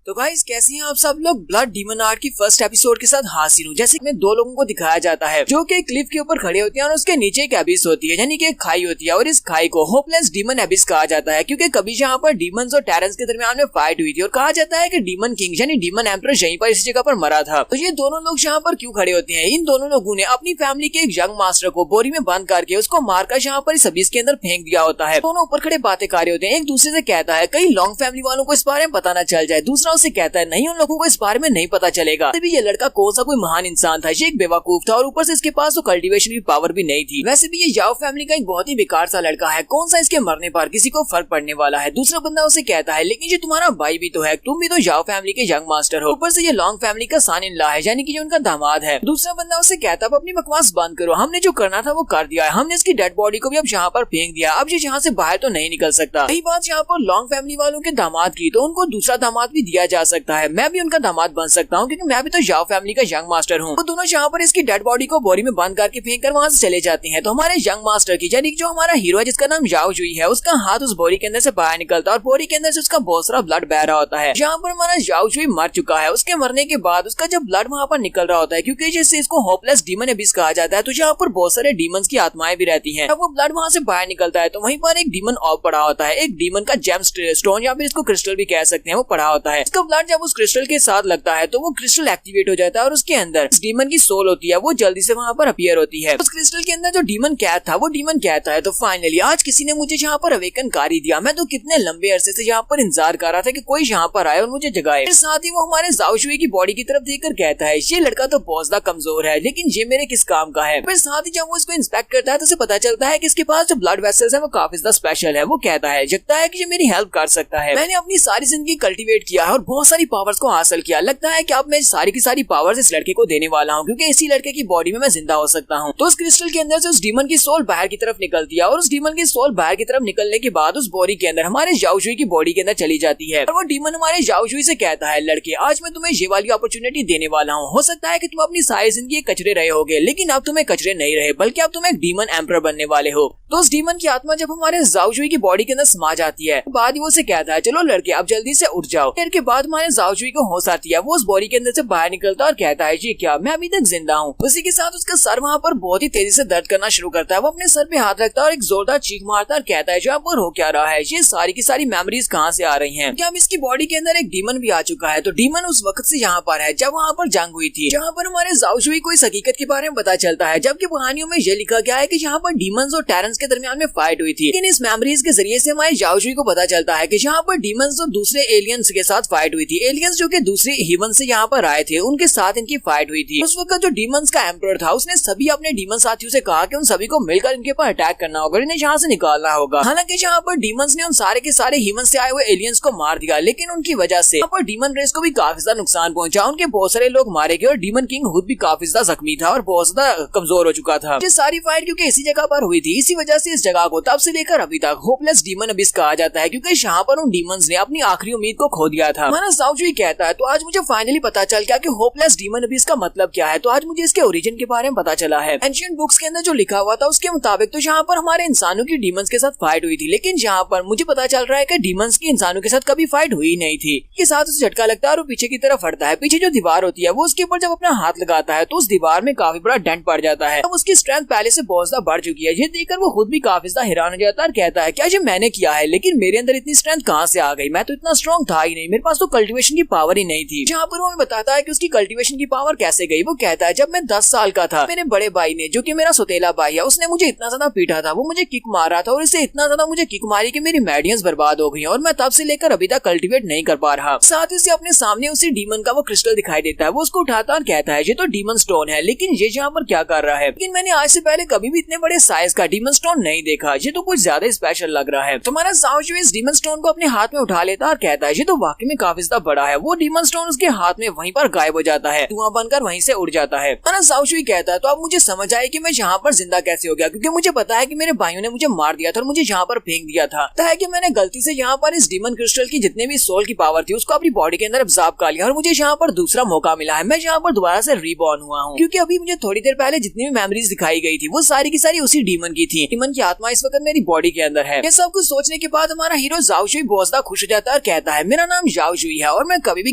तो गाइस कैसे हैं आप सब लोग। ब्लड डीमन आर्ट की फर्स्ट एपिसोड के साथ हाजिर हूँ। जैसे में दो लोगों को दिखाया जाता है जो कि क्लिफ के ऊपर खड़े होते हैं और उसके नीचे एक एबिस होती है, यानी कि एक खाई होती है और इस खाई को होपलेस डीमन एबिस कहा जाता है क्योंकि कभी यहाँ पर डीमंस और टेरेंस के दरमियान में फाइट हुई थी और कहा जाता है कि डीमन किंग यानी डीमन एम्परर यहीं पर इसी जगह पर मरा था। तो ये दोनों लोग यहाँ पर क्यों खड़े होते हैं? इन दोनों लोगों ने अपनी फैमिली के एक यंग मास्टर को बोरी में बंद करके उसको मारकर यहाँ पर इस एबिस के अंदर फेंक दिया होता है। दोनों ऊपर खड़े बातें कर रहे होते हैं, एक दूसरे से कहता है कहीं लॉन्ग फैमिली वालों को इस बारे में पता न चल जाए। दूसरा उसे कहता है नहीं, उन लोगों को इस बारे में नहीं पता चलेगा। तभी ये लड़का कौन सा कोई महान इंसान था, ये एक बेवकूफ था और ऊपर से इसके पास तो कल्टीवेशन की पावर भी नहीं थी। वैसे भी ये याओ फैमिली का एक बहुत ही बेकार सा लड़का है, कौन सा इसके मरने पर किसी को फर्क पड़ने वाला है। दूसरा बंदा उसे कहता है लेकिन ये तुम्हारा भाई भी तो है, तुम भी तो याओ फैमिली के यंग मास्टर हो, ऊपर से ये लॉन्ग फैमिली का सन इन लॉ है यानी कि ये उनका दामाद है। दूसरा बंदा उसे कहता है अपनी बकवास बंद करो, हमने जो करना था वो कर दिया है, हमने इसकी डेड बॉडी को भी अब यहाँ पर फेंक दिया, अब ये यहाँ से बाहर तो नहीं निकल सकता। यही बात यहाँ पर लॉन्ग फैमिली वालों के दामाद की, तो उनको दूसरा दामाद भी दिया जा सकता है। मैं भी उनका दामाद बन सकता हूँ क्योंकि मैं भी तो याओ फैमिली का यंग मास्टर हूँ। तो दोनों यहाँ पर इसकी डेड बॉडी को बोरी में बंद करके फेंक कर वहाँ से चले जाते हैं। तो हमारे यंग मास्टर की यानी जो हमारा हीरो है जिसका नाम याओ जुई है, उसका हाथ उस बोरी के अंदर से बाहर निकलता है और बोरी के अंदर से उसका बहुत सारा ब्लड बह रहा होता है। यहाँ पर हमारा याओ जुई मर चुका है। उसके मरने के बाद उसका जब ब्लड वहाँ पर निकल रहा होता है, क्योंकि जैसे इसको होपलेस डीमन एबिस कहा जाता है, तो यहाँ पर बहुत सारे डीमंस की आत्माएं भी रहती हैं। जब वो ब्लड वहाँ से बाहर निकलता है तो वहीं पर एक डीमन ऑफ पड़ा होता है, एक डीमन का जेम स्टोन या फिर इसको क्रिस्टल भी कह सकते हैं, वो पड़ा होता है। इसका ब्लड जब उस क्रिस्टल के साथ लगता है तो वो क्रिस्टल एक्टिवेट हो जाता है और उसके अंदर डीमन की सोल होती है, वो जल्दी से वहाँ पर अपीयर होती है। उस क्रिस्टल के अंदर जो डीमन कैद था वो डीमन कहता है तो फाइनली आज किसी ने मुझे यहाँ पर अवेकन कर ही दिया। मैं तो कितने लंबे अरसे से यहाँ पर इंतजार कर रहा था कि कोई यहाँ पर आए और मुझे जगाए। साथ ही वो हमारे याओ जुई की बॉडी की तरफ देखकर कहता है ये लड़का तो बहुत ज्यादा कमजोर है लेकिन ये मेरे किस काम का है। फिर साथ ही जब वो इसको इंस्पेक्ट करता है तो उसे पता चलता है कि इसके पास जो ब्लड वेसल्स है वो काफी ज्यादा स्पेशल है। वो कहता है जगता है कि ये मेरी हेल्प कर सकता है। मैंने अपनी सारी जिंदगी कल्टीवेट किया है और बहुत सारी पावर्स को हासिल किया, लगता है कि अब मैं सारी की सारी पावर्स इस लड़के को देने वाला हूँ क्योंकि इसी लड़के की बॉडी में मैं जिंदा हो सकता हूँ। तो उस क्रिस्टल के अंदर से उस डीमन की सोल बाहर की तरफ निकलती है और उस डीमन की सोल बाहर की तरफ निकलने के बाद उस बॉडी के अंदर हमारे याओ जुई की बॉडी के अंदर चली जाती है और वो डीमन हमारे याओ जुई से कहता है लड़के आज मैं तुम्हें ये वाली अपॉर्चुनिटी देने वाला हूँ। हो सकता है कि तुम अपनी सारी जिंदगी कचरे रहे होगे लेकिन अब तुम्हें कचरे नहीं रहे बल्कि अब तुम एक डीमन एम्परर बनने वाले हो। तो उस डीमन की आत्मा जब हमारे याओ जुई की बॉडी के अंदर समा जाती है बाद ही वो से कहता है चलो लड़के अब जल्दी से उठ जाओ। फिर के बाद हमारे याओ जुई को होश आती है, वो उस बॉडी के अंदर से बाहर निकलता है और कहता है जी क्या मैं अभी तक जिंदा हूँ। उसी के साथ उसका सर वहाँ पर बहुत ही तेजी से दर्द करना शुरू करता है। वो अपने सर पे हाथ रखता है और एक जोरदार चीख मारता है और कहता है जो पर हो क्या रहा है, ये सारी की सारी मेमोरीज कहाँ से आ रही हैं? क्या अब इसकी बॉडी के अंदर एक डीमन भी आ चुका है। तो डीमन उस वक्त से यहाँ पर है जब वहाँ पर जंग हुई थी, जहाँ पर हमारे याओ जुई को इस हकीकत के बारे में पता चलता है, जबकि कहानियों में ये लिखा गया है कि यहाँ पर डीमंस और टेरेंस के दरमियान में फाइट हुई थी। लेकिन इस मेमोरीज के जरिए से हमारे याओ जुई को पता चलता है कि यहाँ पर डीमंस और दूसरे एलियंस के साथ फाइट हुई थी। एलियंस जो कि दूसरे ह्यूमन से यहाँ पर आए थे उनके साथ इनकी फाइट हुई थी। उस वक्त जो डीमंस का एम्परर था उसने सभी अपने डीमन साथियों से कहा कि उन सभी को मिलकर इनके ऊपर अटैक करना होगा, इन्हें यहाँ से निकालना होगा। हालांकि यहाँ पर डीमंस ने उन सारे के सारे ह्यूमन से आए हुए एलियंस को मार दिया, लेकिन उनकी वजह से यहाँ पर डीमन रेस को भी काफी ज्यादा नुकसान पहुंचा। उनके बहुत सारे लोग मारे गए और डीमन किंग खुद भी काफी ज्यादा जख्मी था और बहुत ज्यादा कमजोर हो चुका था। ये सारी फाइट क्योंकि इसी जगह पर हुई थी, इसी वजह से इस जगह को तब से लेकर अभी तक होपलेस डीमन एबिस कहा जाता है क्योंकि यहाँ पर उन डीमंस ने अपनी आखिरी उम्मीद को खो दिया था। हमारा याओ जुई कहता है तो आज मुझे फाइनली पता चल गया कि होपलेस डीमन एबिस का मतलब क्या है। तो आज मुझे इसके ओरिजिन के बारे में पता चला है। एंशिएंट बुक्स के अंदर जो लिखा हुआ था उसके मुताबिक तो यहाँ पर हमारे इंसानों की डीमंस के साथ फाइट हुई थी, लेकिन यहाँ पर मुझे पता चल रहा है कि डीमंस की इंसानों के साथ कभी फाइट हुई नहीं थी। के साथ उसे झटका लगता है और वो पीछे की तरफ हटता है। पीछे जो दीवार होती है वो उसके ऊपर जब अपना हाथ लगाता है तो उस दीवार में काफी बड़ा डेंट पड़ जाता है। अब उसकी स्ट्रेंथ पहले से बहुत ज्यादा बढ़ चुकी है। ये देखकर वो खुद भी काफी ज्यादा हैरान हो जाता है और कहता है क्या ये मैंने किया है, लेकिन मेरे अंदर इतनी स्ट्रेंथ कहाँ से आ गई, मैं तो इतना स्ट्रॉन्ग था ही नहीं, मेरे पास तो कल्टीवेशन की पावर ही नहीं थी। जहाँ पर वो हमें बताता है कि उसकी कल्टीवेशन की पावर कैसे गई। वो कहता है जब मैं 10 साल का था मेरे बड़े भाई ने, जो कि मेरा सौतेला भाई है, उसने मुझे इतना ज्यादा पीटा था, वो मुझे किक मार रहा था और इसे इतना ज्यादा मुझे किक मारी कि मेरी मेडियंस बर्बाद हो गई और मैं तब से लेकर अभी तक कल्टीवेट नहीं कर पा रहा। साथ ही अपने सामने उसी डीमन का वो क्रिस्टल दिखाई देता है। वो उसको उठाता और कहता है ये तो डीमन स्टोन है, लेकिन ये यहाँ पर क्या कर रहा है? लेकिन मैंने आज से पहले कभी भी इतने बड़े साइज का डीमन स्टोन नहीं देखा, ये तो कुछ ज्यादा स्पेशल लग रहा है। तुम्हारा याओ जुई इस डीमन स्टोन को अपने हाथ में उठा लेता और कहता है ये तो वाकई में काफी ज्यादा बड़ा है। वो डीमन स्टोन उसके हाथ में वहीं पर गायब हो जाता है, धुआं बनकर वहीं से उड़ जाता है। याओ जुई कहता है तो अब मुझे समझ आया कि मैं यहाँ पर जिंदा कैसे हो गया, क्योंकि मुझे पता है कि मेरे भाइयों ने मुझे मार दिया था और मुझे यहाँ पर फेंक दिया था। है कि मैंने गलती से यहाँ पर इस डीमन क्रिस्टल की जितने भी सोल की पावर थी उसको अपनी बॉडी के अंदर अब्सॉर्ब कर लिया और मुझे यहाँ पर दूसरा मौका मिला है। मैं यहाँ पर दोबारा से रीबॉर्न हुआ हूँ, क्योंकि अभी मुझे थोड़ी देर पहले जितनी भी मेमोरीज दिखाई गई थी वो सारी की सारी उसी डीमन की थी। डीमन की आत्मा इस वक्त मेरी बॉडी के अंदर है। ये सब कुछ सोचने के बाद हमारा हीरो याओ जुई बहुत ज्यादा खुश हो जाता है और कहता है मेरा नाम याओ जाओजुई है और मैं कभी भी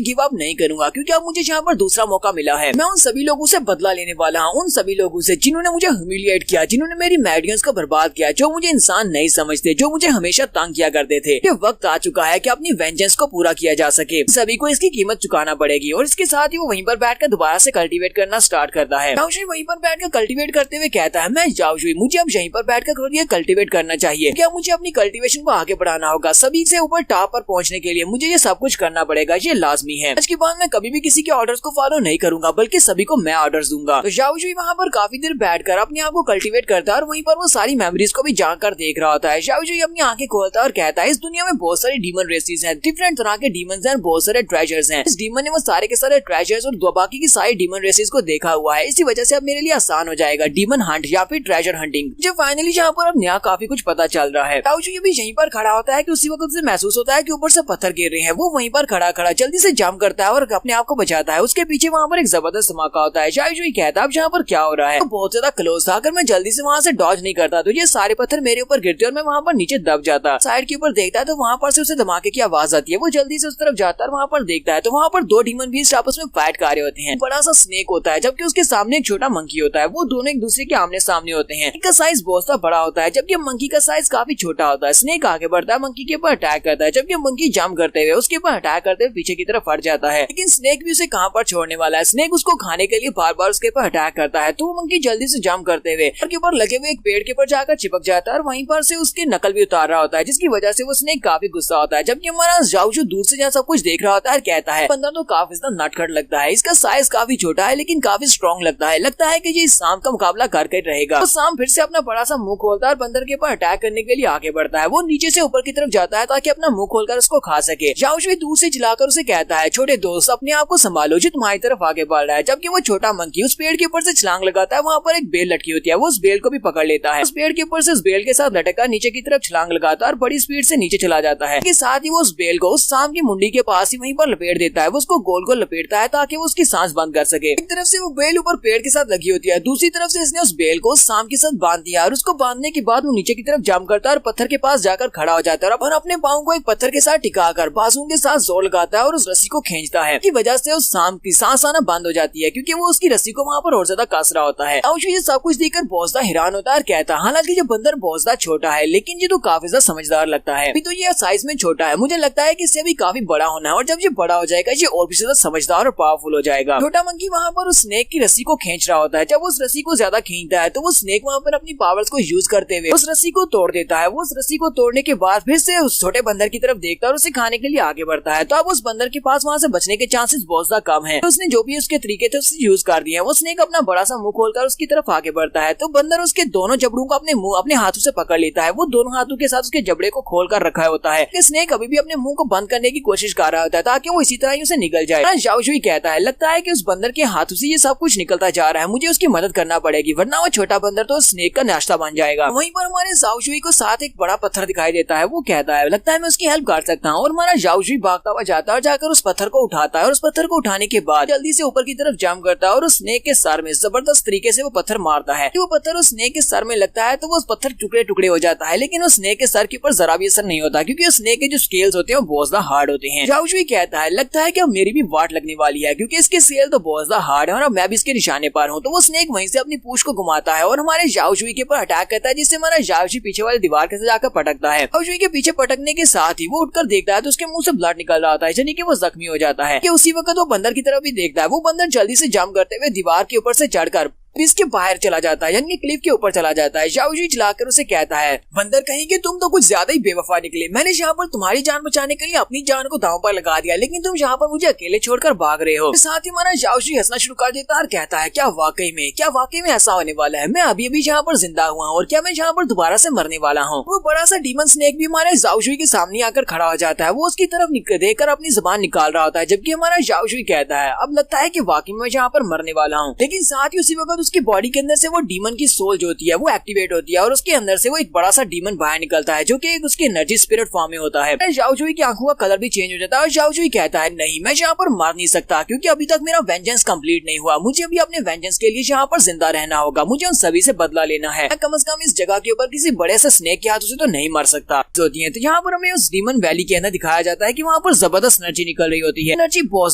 गिव अप नहीं करूंगा क्योंकि अब मुझे यहाँ पर दूसरा मौका मिला है। मैं उन सभी लोगों से बदला लेने वाला हूँ, उन सभी लोगों से जिन्होंने मुझे ह्यूमिलिएट किया, जिन्होंने मेरी मैडियंस को बर्बाद किया, जो मुझे इंसान नहीं समझते, जो मुझे हमेशा तंग किया करते थे। ये वक्त आ चुका है कि अपनी वेंजेंस को पूरा किया जा सके। सभी को इसकी कीमत चुकाना पड़ेगी। और इसके साथ ही वो वहीं पर बैठकर दोबारा से कल्टीवेट करना स्टार्ट करता है। जाओजुई वहीं पर बैठकर कल्टीवेट करते हुए कहता है, मैं जाओजुई, मुझे अब यहीं पर बैठकर कल्टीवेट करना चाहिए। क्या मुझे अपनी कल्टीवेशन को आगे बढ़ाना होगा? सभी से ऊपर टॉप पर पहुंचने के लिए मुझे ये सब कुछ करना पड़ेगा, ये लाजमी है। इसके बाद मैं कभी भी किसी के ऑर्डर्स को फॉलो नहीं करूंगा, बल्कि सभी को मैं ऑर्डर्स दूंगा। तो जाओजुई वहाँ पर काफी देर बैठकर अपने आप को कल्टीवेट करता है और वहीं पर वो सारी मेमोरीज को भी जानकर देख रहा होता है। जाओजुई अपनी आंखें खोलता है और कहता है, इस दुनिया में बहुत सारी डीमन रेसेस हैं, डिफरेंट तरह के डीमंस हैं, बहुत सारे ट्रेजर्स हैं। इस डीमन ने वो सारे के सारे ट्रेजर्स और बाकी की सारी डीमन रेसेस को देखा हुआ है। इसी वजह से अब मेरे लिए आसान हो जाएगा डीमन हंट या फिर ट्रेजर हंटिंग। जो फाइनली यहाँ पर अब नया काफी कुछ पता चल रहा है। जाओजुई भी यहीं पर खड़ा होता है कि उसी वक्त से महसूस होता है कि ऊपर से पत्थर गिर रहे हैं। वो वहीं पर खड़ा खड़ा जल्दी से जंप करता है और अपने आप को बचाता है। उसके पीछे वहाँ पर एक जबरदस्त धमाका होता है। जाओजुई कहता है, अब यहाँ पर क्या हो रहा है? तो बहुत ज्यादा क्लोज था, अगर मैं जल्दी से वहाँ से डॉज नहीं करता तो ये सारे पत्थर मेरे ऊपर गिरते और मैं वहाँ पर नीचे दब जाता। साइड के ऊपर देखता है तो वहाँ पर से उसे धमाके की आवाज आती है। वो जल्दी से उस तरफ जाता है और वहाँ पर देखता है तो वहाँ पर दो डीमन बीस्ट आपस में फाइट कर रहे होते हैं। बड़ा सा स्नेक होता है जबकि उसके सामने एक छोटा मंकी होता है। वो दोनों एक दूसरे के आमने सामने होते हैं। इनका साइज बहुत सा बड़ा होता है जबकि मंकी का साइज काफी छोटा होता है। स्नेक आगे बढ़ता है, मंकी के ऊपर अटैक करता है, जबकि मंकी जंप करते हुए उसके ऊपर अटैक करते हुए पीछे की तरफ हट जाता है। लेकिन स्नेक भी उसे कहाँ पर छोड़ने वाला है। स्नेक उसको खाने के लिए बार बार उसके ऊपर अटैक करता है। तो वो मंकी जल्दी से जंप करते हुए के ऊपर लगे हुए एक पेड़ के ऊपर जाकर चिपक जाता है और वहीं पर से उसकी नकल भी उतार रहा होता है, जिसकी वजह से वो स्नेक काफी गुस्सा होता है। जबकि हमारा जाओजू दूर से जहाँ सब कुछ देख रहा होता है, कहता है, बंदर तो काफी नटखट लगता है, इसका साइज काफी छोटा है लेकिन काफी स्ट्रॉन्ग लगता है कि ये इस सांप का मुकाबला करके रहेगा। तो सांप फिर से अपना बड़ा सा मुंह खोलता है और बंदर के ऊपर अटैक करने के लिए आगे बढ़ता है। वो नीचे से ऊपर की तरफ जाता है ताकि अपना मुंह खोलकर उसको खा सके। जाओजू दूर से चिल्लाकर उसे कहता है, छोटे दोस्त, अपने आप को संभालो, जो तुम्हारी तरफ आगे बढ़ रहा है। जबकि वो छोटा मंकी उस पेड़ के ऊपर से छलांग लगाता है। वहाँ पर एक बेल लटकी होती है, वो उस बेल को भी पकड़ लेता है। उस पेड़ के ऊपर से उस बेल के साथ लटका नीचे की तरफ छलांग लगाता है और बड़ी स्पीड से नीचे चला जाता है। इसके साथ ही वो उस बेल को उस सांप की मुंडी के पास ही वहीं पर लपेट देता है। वो उसको गोल गोल लपेटता है ताकि वो उसकी सांस बंद कर सके। एक तरफ से वो बेल ऊपर पेड़ के साथ लगी होती है, दूसरी तरफ से इसने उस बेल को उस सांप के साथ बांध दिया और उसको बांधने के बाद वो नीचे की तरफ जंप करता है और पत्थर के पास जाकर खड़ा हो जाता है और अपने पाँव को एक पत्थर के साथ टिकाकर बाजुओं के साथ जोर लगाता है और उस रस्सी को खींचता है। की वजह से उस सांप की सांस आना बंद हो जाती है क्योंकि वो उसकी रस्सी को वहाँ पर और ज्यादा कस रहा होता है। जाओजू ये सब कुछ देखकर बहुत ज्यादा हैरान होता है और कहता है, हालांकि ये बंदर बहुत ज्यादा छोटा है लेकिन ये तो काफी ज्यादा समझदार लगता है। अभी तो ये साइज में छोटा है, मुझे लगता है कि इससे भी काफी बड़ा होना है और जब ये बड़ा हो जाएगा ये और भी ज्यादा समझदार और पावरफुल हो जाएगा। छोटा मंकी वहाँ पर उस स्नेक की रस्सी को खींच रहा होता है। जब उस रस्सी को ज्यादा खींचता है तो वो स्नेक वहाँ पर अपनी पावर्स को यूज करते हुए उस रस्सी को तोड़ देता है। वो उस रस्सी को तोड़ने के बाद फिर से उस छोटे बंदर की तरफ देखता है और उसे खाने के लिए आगे बढ़ता है। तो अब उस बंदर के पास वहाँ से बचने के चांसेस बहुत ज्यादा कम है। तो उसने जो भी उसके तरीके थे उससे यूज कर दिए। वो स्नेक अपना बड़ा सा मुंह खोलकर उसकी तरफ आगे बढ़ता है तो बंदर उसके दोनों जबड़ों को अपने हाथों से पकड़ लेता है। वो दोनों हाथों के साथ उसके जबड़े को खोल कर रखा होता है। स्नेक अभी भी अपने मुंह को बंद करने की कोशिश कर रहा होता है ताकि वो इसी तरह ही उसे निकल जाए। जाओजू कहता है, लगता है कि उस बंदर के हाथों से ये सब कुछ निकलता जा रहा है, मुझे उसकी मदद करना पड़ेगी वरना वो छोटा बंदर तो स्नेक का नाश्ता बन जाएगा। वहीं पर हमारे जाओजू को साथ एक बड़ा पत्थर दिखाई देता है। वो कहता है, लगता है मैं उसकी हेल्प कर सकता हूँ। और हमारा जाओजू भागता हुआ जाता है और जाकर उस पत्थर को उठाता है और उस पत्थर को उठाने के बाद जल्दी से ऊपर की तरफ जंप करता है और उस स्नेक के सर में जबरदस्त तरीके से वो पत्थर मारता है। वो पत्थर उस स्नेक के सर में लगता है तो वो पत्थर टुकड़े टुकड़े हो जाता है, लेकिन उस स्नेक के सर के ऊपर जरा भी असर नहीं होता क्योंकि उस स्नेक के जो स्केल्स होते हैं वो बहुत ज्यादा हार्ड होते हैं। जाओजू कहता है, लगता है कि अब मेरी भी वाट लगने वाली है क्योंकि इसके स्केल तो बहुत ज्यादा हार्ड है और अब मैं भी इसके निशाने पर हूँ। तो वो स्नेक वहीं से अपनी पूंछ को घुमाता है और हमारे जाओजू के ऊपर अटैक करता है, जिससे हमारा जाओजू पीछे वाले दीवार के साथ जाकर पटकता है। जाओजू के पीछे पटकने के साथ ही वो उठकर देखता है तो उसके मुंह से ब्लड निकल रहा होता है, यानी कि वो जख्मी हो जाता है। कि उसी वक्त वो बंदर की तरफ भी देखता है। वो बंदर जल्दी से जंप करते हुए दीवार के ऊपर से चढ़कर इसके बाहर चला जाता है, यानी क्लिफ के ऊपर चला जाता है। जाओजू चिल्लाकर उसे कहता है, बंदर कहीं कि तुम तो कुछ ज्यादा ही बेवफा निकले। मैंने यहाँ पर तुम्हारी जान बचाने के लिए अपनी जान को दांव पर लगा दिया, लेकिन तुम यहाँ पर मुझे अकेले छोड़कर भाग रहे हो। साथ ही हमारा जाओजू हंसना शुरू कर देता है और कहता है, क्या वाकई में ऐसा होने वाला है? मैं अभी अभी यहाँ पर जिंदा हुआ हूँ और क्या मैं यहाँ पर दोबारा से मरने वाला हूँ? वो बड़ा सा डीमन स्नेक भी हमारे जाओजू के सामने आकर खड़ा हो जाता है। वो उसकी तरफ देखकर अपनी जुबान निकाल रहा होता है, जबकि हमारा जाओजू कहता है, अब लगता है कि वाकई में यहाँ पर मरने वाला हूँ। लेकिन साथ ही उसी वक्त उसकी बॉडी के अंदर से वो डीमन की सोल जो होती है वो एक्टिवेट होती है और उसके अंदर से वो एक बड़ा सा डीमन बाहर निकलता है जो कि एक उसकी एनर्जी स्पिरिट फॉर्म में होता है। झाओ जुई की आंखों का कलर भी चेंज हो जाता है और झाओ जुई कहता है नहीं, मैं यहाँ पर मार नहीं सकता क्योंकि अभी तक मेरा वेंजेंस कंप्लीट नहीं हुआ। मुझे अभी अपने वेंजेंस के लिए यहाँ पर जिंदा रहना होगा, मुझे उन सभी से बदला लेना है। कम से कम इस जगह के ऊपर किसी बड़े से स्नेक के हाथों से तो नहीं मर सकता होती है। तो यहाँ पर हमें उस डीमन वैली के अंदर दिखाया जाता है कि वहाँ पर जबरदस्त एनर्जी निकल रही होती है, एनर्जी बहुत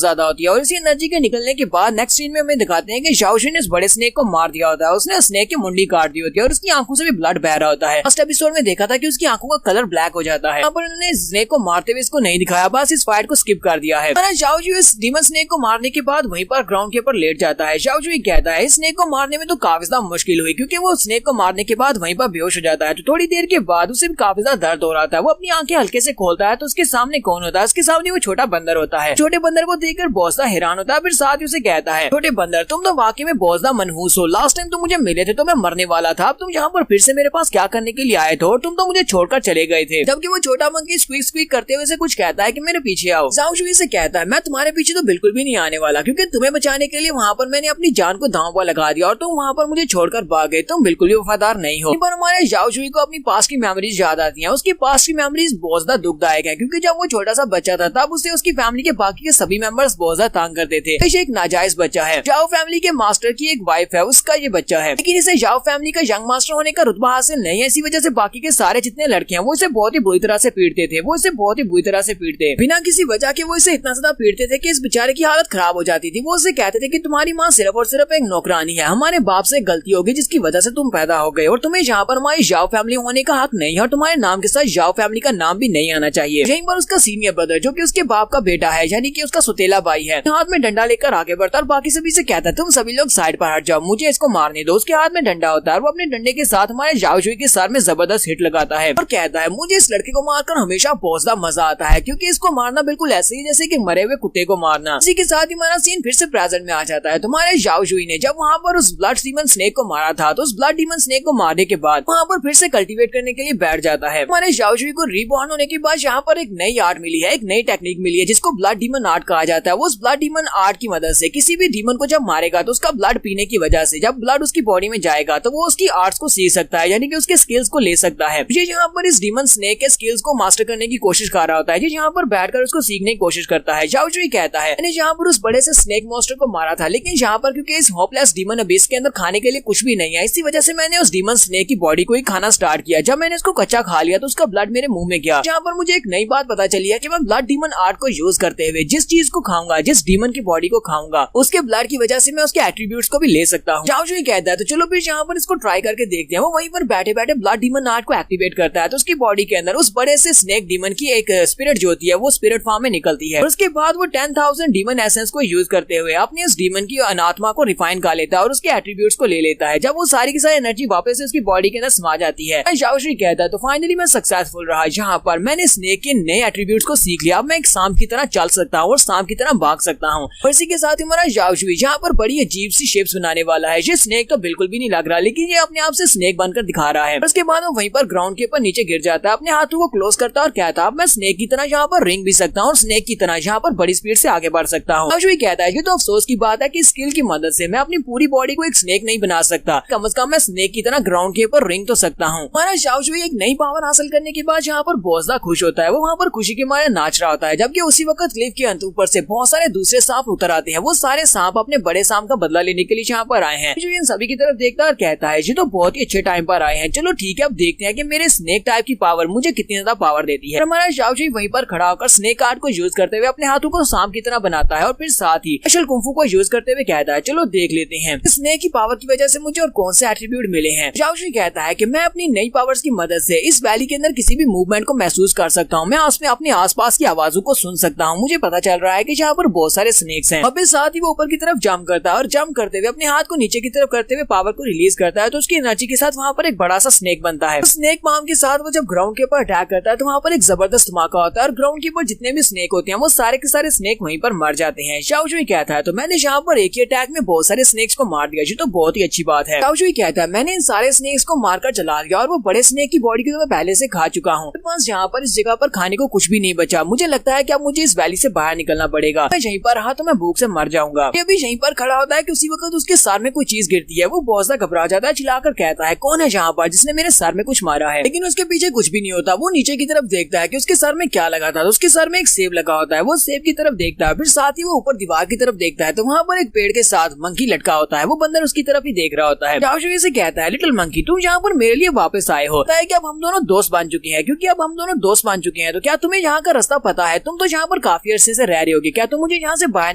ज्यादा होती है। और इसी एनर्जी के निकलने के बाद नेक्स्ट सीन में हमें दिखाते हैं कि झाओ जुई ने इस बड़े स्नेक को मार दिया होता है। उसने स्नेक की मुंडी काट दी होती है और उसकी आंखों से भी ब्लड बह रहा होता है। फर्स्ट एपिसोड में देखा था कि उसकी आंखों का कलर ब्लैक हो जाता है, यहाँ पर उन्होंने स्नेक को मारते हुए इसको नहीं दिखाया, बस इस फाइट को स्किप कर दिया है। झाओ जुई इस डीमन स्नेक को मारने के बाद वहीं पर ग्राउंड के ऊपर लेट जाता है। झाओ जुई कहता है इस स्नेक को मारने में तो काफी ज्यादा मुश्किल हुई क्योंकि वो स्नेक को मारने के बाद वहीं पर बेहोश हो जाता है। तो थोड़ी देर के बाद उसे भी काफी ज्यादा दर्द हो रहा था। वो अपनी आंखें हल्के से खोलता है तो उसके सामने कौन होता है? उसके सामने वो छोटा बंदर होता है। छोटे बंदर को देखकर बहुत सा हैरान होता है, फिर साथ ही उसे कहता है छोटे बंदर तुम तो वाकई में बहुत ज्यादा मनहूस हो। लास्ट टाइम तुम मुझे मिले थे तो मैं मरने वाला था, अब तुम यहाँ पर फिर से मेरे पास क्या करने के लिए आए थे और तुम तो मुझे छोड़कर चले गए थे। जबकि वो छोटा मंकी स्क्वीक स्क्वीक करते हुए से कुछ कहता है कि मेरे पीछे आओ। झाओ जुई से कहता है मैं तुम्हारे पीछे तो बिल्कुल भी नहीं आने वाला क्योंकि तुम्हें बचाने के लिए वहाँ पर मैंने अपनी जान को दांव पर लगा दिया और तुम वहाँ पर मुझे छोड़कर भाग गए। तुम बिल्कुल भी वफादार नहीं हो। पर हमारे झाओ जुई को अपनी पास्ट की मेमोरीज याद आती है। उसकी पास्ट की मेमोरीज बहुत ज्यादा दुखदायक है क्योंकि जब वो छोटा सा बच्चा था तब उसे उसकी फैमिली के बाकी के सभी मेंबर्स बहुत ज्यादा तंग करते थे। ये एक नाजायज बच्चा है। झाओ फैमिली के मास्टर की एक वाइफ है, उसका ये बच्चा है, लेकिन इसे झाओ फैमिली का यंग मास्टर होने का रुतबा हासिल नहीं है। इसी वजह से बाकी के सारे जितने लड़के हैं वो इसे बहुत ही बुरी तरह से पीटते थे। वो इसे बहुत ही बुरी तरह से पीटते बिना किसी वजह के। वो इसे इतना ज्यादा पीटते थे कि इस बेचारे की हालत खराब हो जाती थी। वो उसे कहते थे कि तुम्हारी माँ सिर्फ और सिर्फ एक नौकरानी है, हमारे बाप से गलती होगी जिसकी वजह से तुम पैदा हो गए और तुम्हें यहाँ पर हमारी झाओ फैमिली होने का हक नहीं है और तुम्हारे नाम के साथ झाओ फैमिली का नाम भी नहीं आना चाहिए। यहीं पर उसका सीनियर ब्रदर जो कि उसके बाप का बेटा है यानी कि उसका सुतेला भाई है, हाथ में डंडा लेकर आगे बढ़ता और बाकी सभी से कहता है तुम सभी लोग साइड पर हट जाओ, मुझे इसको मारने दो। उसके हाथ में डंडा होता है, वो अपने डंडे के साथ हमारे झाओ जुई के सर में जबरदस्त हिट लगाता है और कहता है मुझे इस लड़के को मारकर हमेशा बहुत ज्यादा मजा आता है क्योंकि इसको मारना बिल्कुल ऐसे ही जैसे कि मरे हुए कुत्ते को मारना। इसी के साथ ही हमारा सीन फिर से प्रेजेंट में आ जाता है। तुम्हारे झाओ जुई ने जब वहाँ पर उस ब्लड डीमन स्नेक को मारा था तो उस ब्लड डीमन स्नेक को मारने के बाद वहाँ पर फिर से कल्टीवेट करने के लिए बैठ जाता है। हमारे झाओ जुई को रीबॉर्न होने के बाद यहाँ पर एक नई आर्ट मिली है, एक नई टेक्निक मिली है जिसको ब्लड डीमन आर्ट कहा जाता है। वो उस ब्लड डीमन आर्ट की मदद से किसी भी डीमन को जब मारेगा तो उसका ब्लड पीने की वजह से जब ब्लड उसकी बॉडी में जाएगा तो वो उसकी आर्ट्स को सीख सकता है यानी कि उसके स्किल्स को ले सकता है। ये यहाँ पर इस डीमन स्नेक के स्किल्स को मास्टर करने की कोशिश कर रहा होता है, यहाँ पर बैठकर उसको सीखने की कोशिश करता है। झाओ जुई कहता है मैंने यहाँ पर उस बड़े से स्नेक मॉन्स्टर को मारा था लेकिन यहाँ पर क्योंकि इस होपलेस डीमन अबिस के अंदर खाने के लिए कुछ भी नहीं है, इसी वजह से मैंने उस डीमन स्नेक की बॉडी को ही खाना स्टार्ट किया। जब मैंने इसको कच्चा खा लिया तो उसका ब्लड मेरे मुंह में गया। यहाँ पर मुझे एक नई बात पता चली है कि मैं ब्लड डीमन आर्ट को यूज करते हुए जिस चीज को खाऊंगा, जिस डीमन की बॉडी को खाऊंगा, उसके ब्लड की वजह से मैं उसके एट्रीब्यूट्स को भी ले सकता हूँ। झाओ जुई कहता है तो चलो फिर यहाँ पर इसको ट्राई करके देखते हैं। वो वहीं पर बैठे बैठे ब्लड डीमन आर्ट को एक्टिवेट करता है तो उसकी बॉडी के अंदर उस बड़े से स्नेक डीमन की एक स्पिरिट जो होती है वो स्पिरिट फॉर्म में निकलती है। और उसके बाद वो 10,000 डीमन एसेंस को यूज करते हुए अपने उस डीमन की अनात्मा को रिफाइन कर लेता है और उसके एट्रीब्यूट्स को ले लेता है। जब वो सारी की सारी एनर्जी वापस उसकी बॉडी के अंदर समा जाती है, झाओ जुई कहता है तो फाइनली मैं सक्सेसफुल रहा। यहाँ पर मैंने स्नेक के नए एट्रीब्यूट्स को सीख लिया, अब मैं एक सांप की तरह चल सकता हूँ और सांप की तरह भाग सकता हूँ। और इसी के साथ ही हमारा झाओ जुई यहाँ पर बड़ी अजीब सी शेप्स बनाने वाला है। ये स्नेक तो बिल्कुल भी नहीं लग रहा लेकिन ये अपने आप से स्नेक बनकर दिखा रहा है। उसके बाद वो वहीं पर ग्राउंड के ऊपर नीचे गिर जाता है, अपने हाथों को क्लोज करता है और कहता है मैं स्नेक की तरह यहाँ पर रिंग भी सकता हूँ और स्नेक की तरह यहाँ पर बड़ी स्पीड से आगे बढ़ सकता हूँ। झाओ जुई कहता है ये तो अफसोस की बात है कि स्किल की मदद से मैं अपनी पूरी बॉडी को एक स्नेक नहीं बना सकता, कम से कम मैं स्नेक की तरह ग्राउंड के ऊपर रिंग तो सकता हूँ। हमारा झाओ जुई एक नई पावर हासिल करने के बाद यहाँ पर बहुत ज्यादा खुश होता है। वो वहाँ पर खुशी के मारे नाच रहा होता है जबकि उसी वक्त क्लिफ के अंत ऊपर से बहुत सारे दूसरे सांप उतर आते हैं। वो सारे सांप अपने बड़े सांप का बदला लेने के लिए यहाँ पर आए हैं। जो इन सभी की तरफ देखता है और कहता है ये तो बहुत ही अच्छे टाइम पर आए हैं, चलो ठीक है अब देखते हैं कि मेरे स्नेक टाइप की पावर मुझे कितनी ज्यादा पावर देती है। हमारा झाओ जुई वहीं पर खड़ा होकर स्नेक आर्ट को यूज करते हुए अपने हाथों को सांप की तरह बनाता है और फिर साथ ही स्पेशल कुंफू को यूज करते हुए कहता है चलो देख लेते हैं स्नेक की पावर की वजह से मुझे और कौन से एट्रीब्यूट मिले हैं। झाओ जुई कहता है कि मैं अपनी नई पावर्स की मदद से इस वैली के अंदर किसी भी मूवमेंट को महसूस कर सकता हूँ, मैं उसमें अपने आसपास की आवाजों को सुन सकता हूँ। मुझे पता चल रहा है कि यहाँ पर बहुत सारे स्नेक्स हैं। और साथ ही वो ऊपर की तरफ जंप करता है और जंप करते हुए अपने हाथ को नीचे की तरफ करते हुए पावर को रिलीज करता है तो उसकी एनर्जी के साथ वहाँ पर एक बड़ा सा स्नेक बनता है। स्नेक पाम के साथ वो जब ग्राउंड के ऊपर अटैक करता है तो वहाँ पर एक जबरदस्त धमाका होता है और ग्राउंड के ऊपर जितने भी स्नेक होते हैं वो सारे के सारे स्नेक वहीं पर मर जाते हैं। झाओ जुई कहता है तो मैंने यहाँ पर एक ही अटैक में बहुत सारे स्नेक्स को मार दिया, जो तो बहुत ही अच्छी बात है। झाओ जुई कहता है मैंने इन सारे स्नेक्स को मारकर जला दिया और वो बड़े स्नेक की बॉडी को तो मैं पहले से खा चुका हूँ। बस यहाँ पर इस जगह पर खाने को कुछ भी नहीं बचा। मुझे लगता है कि अब मुझे इस वैली से बाहर निकलना पड़ेगा, मैं यहीं पर रहा तो मैं भूख से मर जाऊंगा। अभी यहीं पर खड़ा होता है कि उसी वक्त उसके सर सर में कोई चीज गिरती है। वो बहुत ज्यादा घबरा जाता है, चिल्लाकर कहता है कौन है जहाँ पर जिसने मेरे सर में कुछ मारा है। लेकिन उसके पीछे कुछ भी नहीं होता। वो नीचे की तरफ देखता है कि उसके सर में क्या लगा था। तो उसके सर में एक सेब लगा होता है। वो सेब की तरफ देखता है, फिर साथ ही वो ऊपर दीवार की तरफ देखता है तो वहाँ पर एक पेड़ के साथ मंकी लटका होता है। वो बंदर उसकी तरफ ही देख रहा होता है। जाओशुई से कहता है लिटिल मंकी तुम यहाँ पर मेरे लिए वापस आए हो, कि अब हम दोनों दोस्त बन चुके हैं। क्योंकि अब हम दोनों दोस्त बन चुके हैं तो क्या तुम्हें यहाँ का रास्ता पता है? तुम तो यहाँ पर काफी अरसे से रह रहे होगे, क्या तुम मुझे यहाँ से बाहर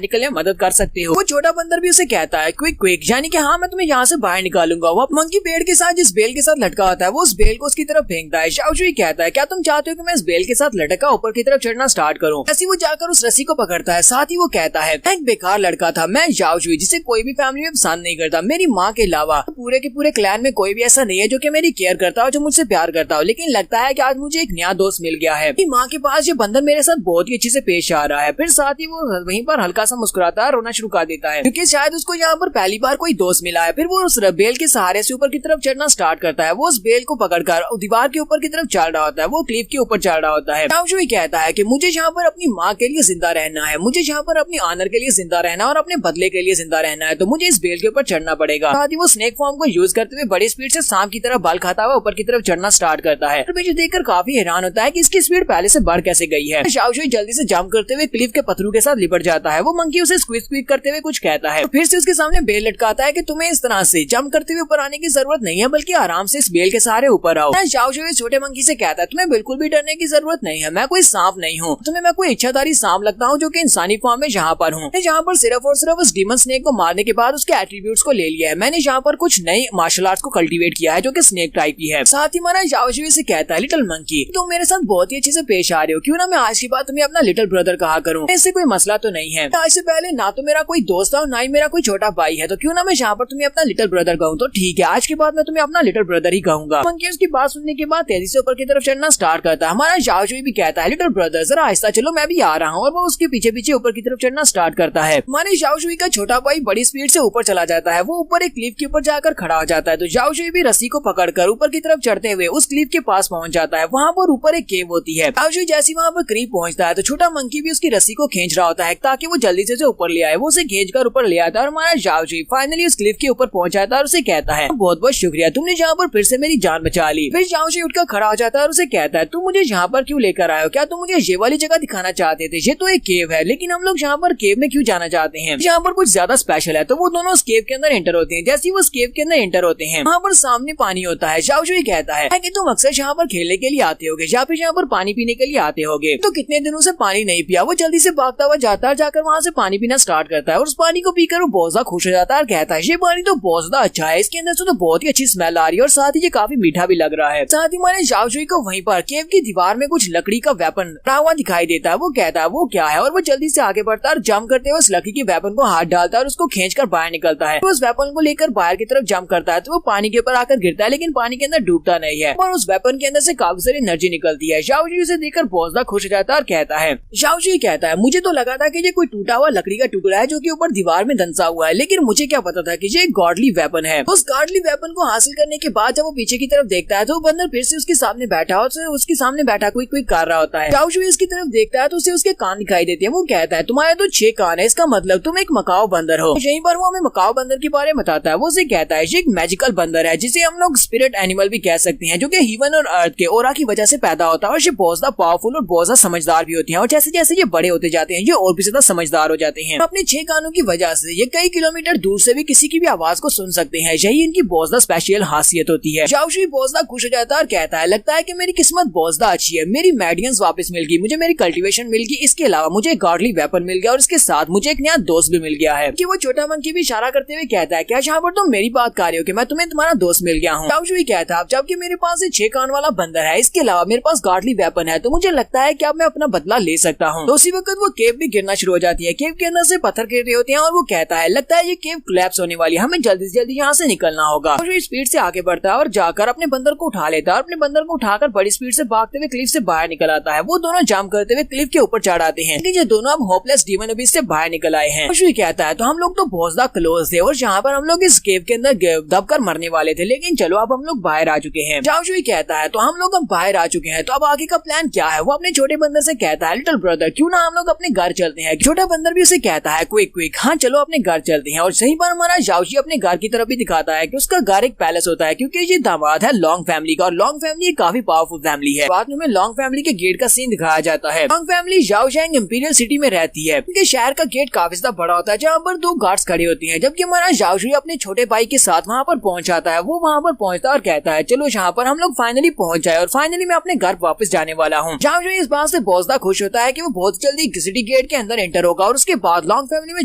निकलने में मदद कर सकते हो? वो छोटा बंदर भी उसे कहता है क्विक क्विक, यानी कि हाँ मैं तुम्हें यहाँ से बाहर निकालूंगा। वो मंकी पेड़ के साथ जिस बेल के साथ लटका होता है वो उस बेल को उसकी तरफ फेंकता है। जाओशुई कहता है क्या तुम चाहते हो कि मैं इस बेल के साथ लटका ऊपर की तरफ चढ़ना स्टार्ट करूं? ऐसे वो जाकर उस रस्सी को पकड़ता है। साथ ही वो कहता है मैं एक बेकार लड़का था, मैं जाओशुई जिसे कोई भी फैमिली में पसंद नहीं करता। मेरी माँ के अलावा पूरे के पूरे क्लैन में कोई भी ऐसा नहीं है जो कि मेरी केयर करता हो, जो मुझसे प्यार करता हो। लेकिन लगता है कि आज मुझे एक नया दोस्त मिल गया है। माँ के पास ये बंदर मेरे साथ बहुत ही अच्छे से पेश आ रहा है। फिर साथ ही वो वहीं पर हल्का सा मुस्कुराता है, रोना शुरू कर देता है क्योंकि शायद उसको यहाँ पर पहली बार कोई दोस्त मिला है। फिर वो उस बेल के सहारे से ऊपर की तरफ चढ़ना स्टार्ट करता है। वो उस बेल को पकड़कर दीवार के ऊपर की तरफ चढ़ रहा होता है। वो क्लिफ के ऊपर चढ़ रहा होता है। जाओशुई कहता है कि मुझे यहाँ पर अपनी माँ के लिए जिंदा रहना है, मुझे यहाँ पर अपनी ऑनर के लिए जिंदा रहना और अपने बदले के लिए जिंदा रहना है, तो मुझे इस बेल के ऊपर चढ़ना पड़ेगा। साथ ही वो स्नेक फॉर्म को यूज करते हुए बड़ी स्पीड से सांप की तरह बल खाता हुआ ऊपर की तरफ चढ़ना स्टार्ट करता है। मुझे देखकर काफी हैरान होता है कि इसकी स्पीड पहले से बढ़ कैसे गई है। जाओशुई जल्दी से जंप करते हुए क्लिफ के पत्थरों के साथ लिपट जाता है। वो मंकी उसे स्क्वीज स्क्वीज करते हुए कुछ कहता है, तो फिर से उसके सामने बेल लटकाता है कि तुम्हें इस तरह से जंप करते हुए ऊपर आने की जरूरत नहीं है, बल्कि आराम से इस बेल के सहारे ऊपर आओ। जाओशुई छोटे मंकी से कहता है तुम्हें बिल्कुल भी डरने की जरूरत नहीं है, मैं कोई सांप नहीं हूँ, तुम्हें मैं कोई इच्छाधारी सांप लगता हूँ जो कि इंसानी फॉर्म में यहाँ पर हूँ। जहाँ पर सिर्फ और सिर्फ उस डीमन स्नेक को मारने के बाद उसके एट्रीब्यूट्स को ले लिया है। मैंने यहाँ पर कुछ नई मार्शल आर्ट्स को कल्टीवेट किया है जो कि स्नेक टाइप की है। साथ ही हमारा जाओशुई से कहता है लिटिल मंकी तुम मेरे साथ बहुत ही अच्छे से पेश आ रहे हो, क्यों ना मैं आज की बात तुम्हें अपना लिटिल ब्रदर कहा करूँ, इससे कोई मसला तो नहीं है। आज से पहले ना तो मेरा कोई दोस्त और ना ही मेरा कोई छोटा भाई है, तो क्यों ना मैं यहाँ पर तुम्हें अपना लिटिल ब्रदर कहूँ। तो ठीक है, आज के बाद मैं तुम्हें अपना लिटिल ब्रदर ही कहूंगा। मंकी उसकी बात सुनने के बाद तेजी से ऊपर की तरफ चढ़ना स्टार्ट करता है। हमारा जाओशुई भी कहता है लिटिल ब्रदर जरा आहिस्ता चलो, मैं भी आ रहा हूँ, और वो उसके पीछे पीछे ऊपर की तरफ चढ़ना स्टार्ट करता है। हमारे जाओशुई का छोटा भाई बड़ी स्पीड से ऊपर चला जाता है। वो ऊपर एक क्लिफ के ऊपर जाकर खड़ा हो जाता है। तो जाओशुई भी रस्सी को पकड़कर ऊपर की तरफ चढ़ते हुए उस क्लिफ के पास पहुंच जाता है। वहाँ पर ऊपर एक केव होती है। जाओशुई जैसे वहाँ पर करीब पहुंचता है तो छोटा मंकी भी उसकी रस्सी को खींच रहा होता है ताकि वो जल्दी से ऊपर ले आए। वो उसे खींच कर ऊपर ले आता है और हमारा जाओशुई फाइनली उस क्लिफ के ऊपर पहुंच जाता है और उसे कहता है बहुत बहुत शुक्रिया, तुमने जहाँ पर फिर से मेरी जान बचा ली। फिर जाओशुई उठकर खड़ा हो जाता है और उसे कहता है तुम मुझे यहाँ पर क्यों लेकर आए हो? क्या तुम मुझे ये वाली जगह दिखाना चाहते थे? ये तो एक केव है, लेकिन हम लोग यहाँ पर केव में क्यों जाना चाहते हैं? यहाँ पर कुछ ज्यादा स्पेशल है। तो वो दोनों उस केव के अंदर एंटर होते हैं। जैसे ही वो उस केव के अंदर एंटर होते हैं वहाँ पर सामने पानी होता है। जाओशुई कहता है कि तुम अक्सर यहाँ पर खेलने के लिए आते होगे या फिर यहाँ पर पानी पीने के लिए आते होगे, तो कितने दिनों से पानी नहीं पिया। वो जल्दी से भागता हुआ जाता है, जाकर वहाँ से पानी पीना स्टार्ट करता है और उस पानी को पीकर वो बहुत ज्यादा खुश हो जाता है और कहता है ये पानी तो बहुत ज्यादा अच्छा है, इसके अंदर से तो बहुत ही अच्छी स्मेल आ रही है और साथ ही ये काफी मीठा भी लग रहा है। साथ ही हमारे जाओशुई को वहीं पर केव की दीवार में कुछ लकड़ी का वेपन रखा हुआ दिखाई देता है। वो कहता है वो क्या है, और वो जल्दी से आगे बढ़ता है और जंप करते हुए उस लकड़ी के वेपन को हाथ डालता है और उसको खींचकर बाहर निकलता है। तो उस वेपन को लेकर बाहर की तरफ जंप करता है तो वो पानी के ऊपर आकर गिरता है, लेकिन पानी के अंदर डूबता नहीं है और उस वेपन के अंदर से काफी सारी एनर्जी निकलती है। जाओशुई उसे देखकर बहुत ज्यादा खुश हो जाता है और कहता है जाओशुई कहता है मुझे तो लगा था कि ये कोई टूटा हुआ लकड़ी का टुकड़ा है जो कि ऊपर दीवार में दंसा हुआ है, लेकिन मुझे क्या पता था कि ये एक गॉडली वेपन है। उस गॉडली वेपन को हासिल करने के बाद जब वो पीछे की तरफ देखता है तो बंदर फिर से उसके सामने बैठा और उसके सामने बैठा कोई कर रहा होता है। जाओशुई उसकी तरफ देखता है तो उसे उसके कान दिखाई देते हैं। वो कहता है तुम्हारे तो 6 कान है, इसका मतलब तुम एक मकाऊ बंदर हो। यहीं पर वो हमें मकाऊ बंदर के बारे में बताता है। वो उसे कहता है ये एक मैजिकल बंदर है जिसे हम लोग स्पिरिट एनिमल भी कह सकते हैं, जो कि हीवन और अर्थ के ओरा की वजह से पैदा होता है और ये बहुत ज्यादा पावरफुल और बहुत ज्यादा समझदार भी होते हैं। और जैसे जैसे ये बड़े होते जाते हैं ये और भी ज्यादा समझदार हो जाते हैं। अपने 6 कानों की वजह से ये कई किलोमीटर दूर से भी किसी की भी आवाज को सुन सकते हैं। यही इनकी बहुत ज्यादा स्पेशल खासियत होती है। जाओशुई बहुत ज्यादा खुश हो जाता है और कहता है लगता है कि मेरी किस्मत बहुत ज्यादा अच्छी है, मेरी मेडियंस वापस मिल गई, मुझे मेरी कल्टीवेशन मिल गई, इसके अलावा मुझे एक गॉडली वेपन मिल गया और इसके साथ मुझे एक नया दोस्त भी मिल गया है। कि वो छोटा मंकी भी इशारा करते हुए कहता है क्या यहाँ पर तुम मेरी बात कर रहे हो कि मैं तुम्हें तुम्हारा दोस्त मिल गया हूँ? जाओशुई कहता है जबकि मेरे पास 6 कान वाला बंदर है, इसके अलावा मेरे पास गॉडली वेपन है, तो मुझे लगता है कि अब मैं अपना बदला ले सकता हूँ। तो उसी वक्त वो केव भी गिरना शुरू हो जाती है। केव के अंदर से पत्थर गिर रहे होते हैं और वो कहता है लगता है ये केव कोलैप्स होने वाली है, हमें जल्दी से जल्दी यहाँ से निकलना होगा। तो स्पीड से आगे बढ़ता है और जाकर अपने बंदर को उठा लेता है और अपने बंदर को उठाकर बड़ी स्पीड से भागते हुए क्लिफ से बाहर निकल आता है। वो दोनों जंप करते हुए क्लिफ के ऊपर चढ़ आते हैं। लेकिन ये दोनों अब होपलेस डीमन अबिस से बाहर निकल आए हैं। जाओशुई कहता है तो हम लोग तो बहुत ज्यादा क्लोज थे और यहाँ पर हम लोग इस केव के अंदर दबकर मरने वाले थे, लेकिन चलो अब हम लोग बाहर आ चुके हैं। जाओशुई कहता है तो हम लोग अब बाहर आ चुके हैं, तो अब आगे का प्लान क्या है? वो अपने छोटे बंदर से कहता है लिटिल ब्रदर क्यों ना हम लोग अपने घर चलते हैं। छोटा बंदर भी उसे कहता है क्विक क्विक, हाँ चलो अपने घर चलते हैं। और सही पर हमारा जाओशी अपने घर की तरफ भी दिखाता है कि उसका घर एक पैलेस होता है, क्योंकि ये दामाद है लॉन्ग फैमिली का और लॉन्ग फैमिली काफी पावरफुल फैमिली है। बाद में लॉन्ग फैमिली के गेट का सीन दिखाया जाता है। लॉन्ग फैमिली जाओशेंग इंपीरियल सिटी में रहती है। उनके शहर का गेट काफी ज्यादा बड़ा होता है, जहाँ पर 2 गार्ड्स खड़ी होती हैं। जबकि हमारा जाओशी अपने छोटे भाई के साथ वहाँ पर पहुँच जाता है। वो वहाँ पर पहुँचता है और कहता है चलो यहाँ पर हम लोग फाइनली पहुँच जाए और फाइनली मैं अपने घर वापस जाने वाला हूँ। जाओशी इस बात से बहुत ज्यादा खुश होता है कि वो बहुत जल्दी सिटी गेट के अंदर एंटर होगा और उसके बाद लॉन्ग फैमिली में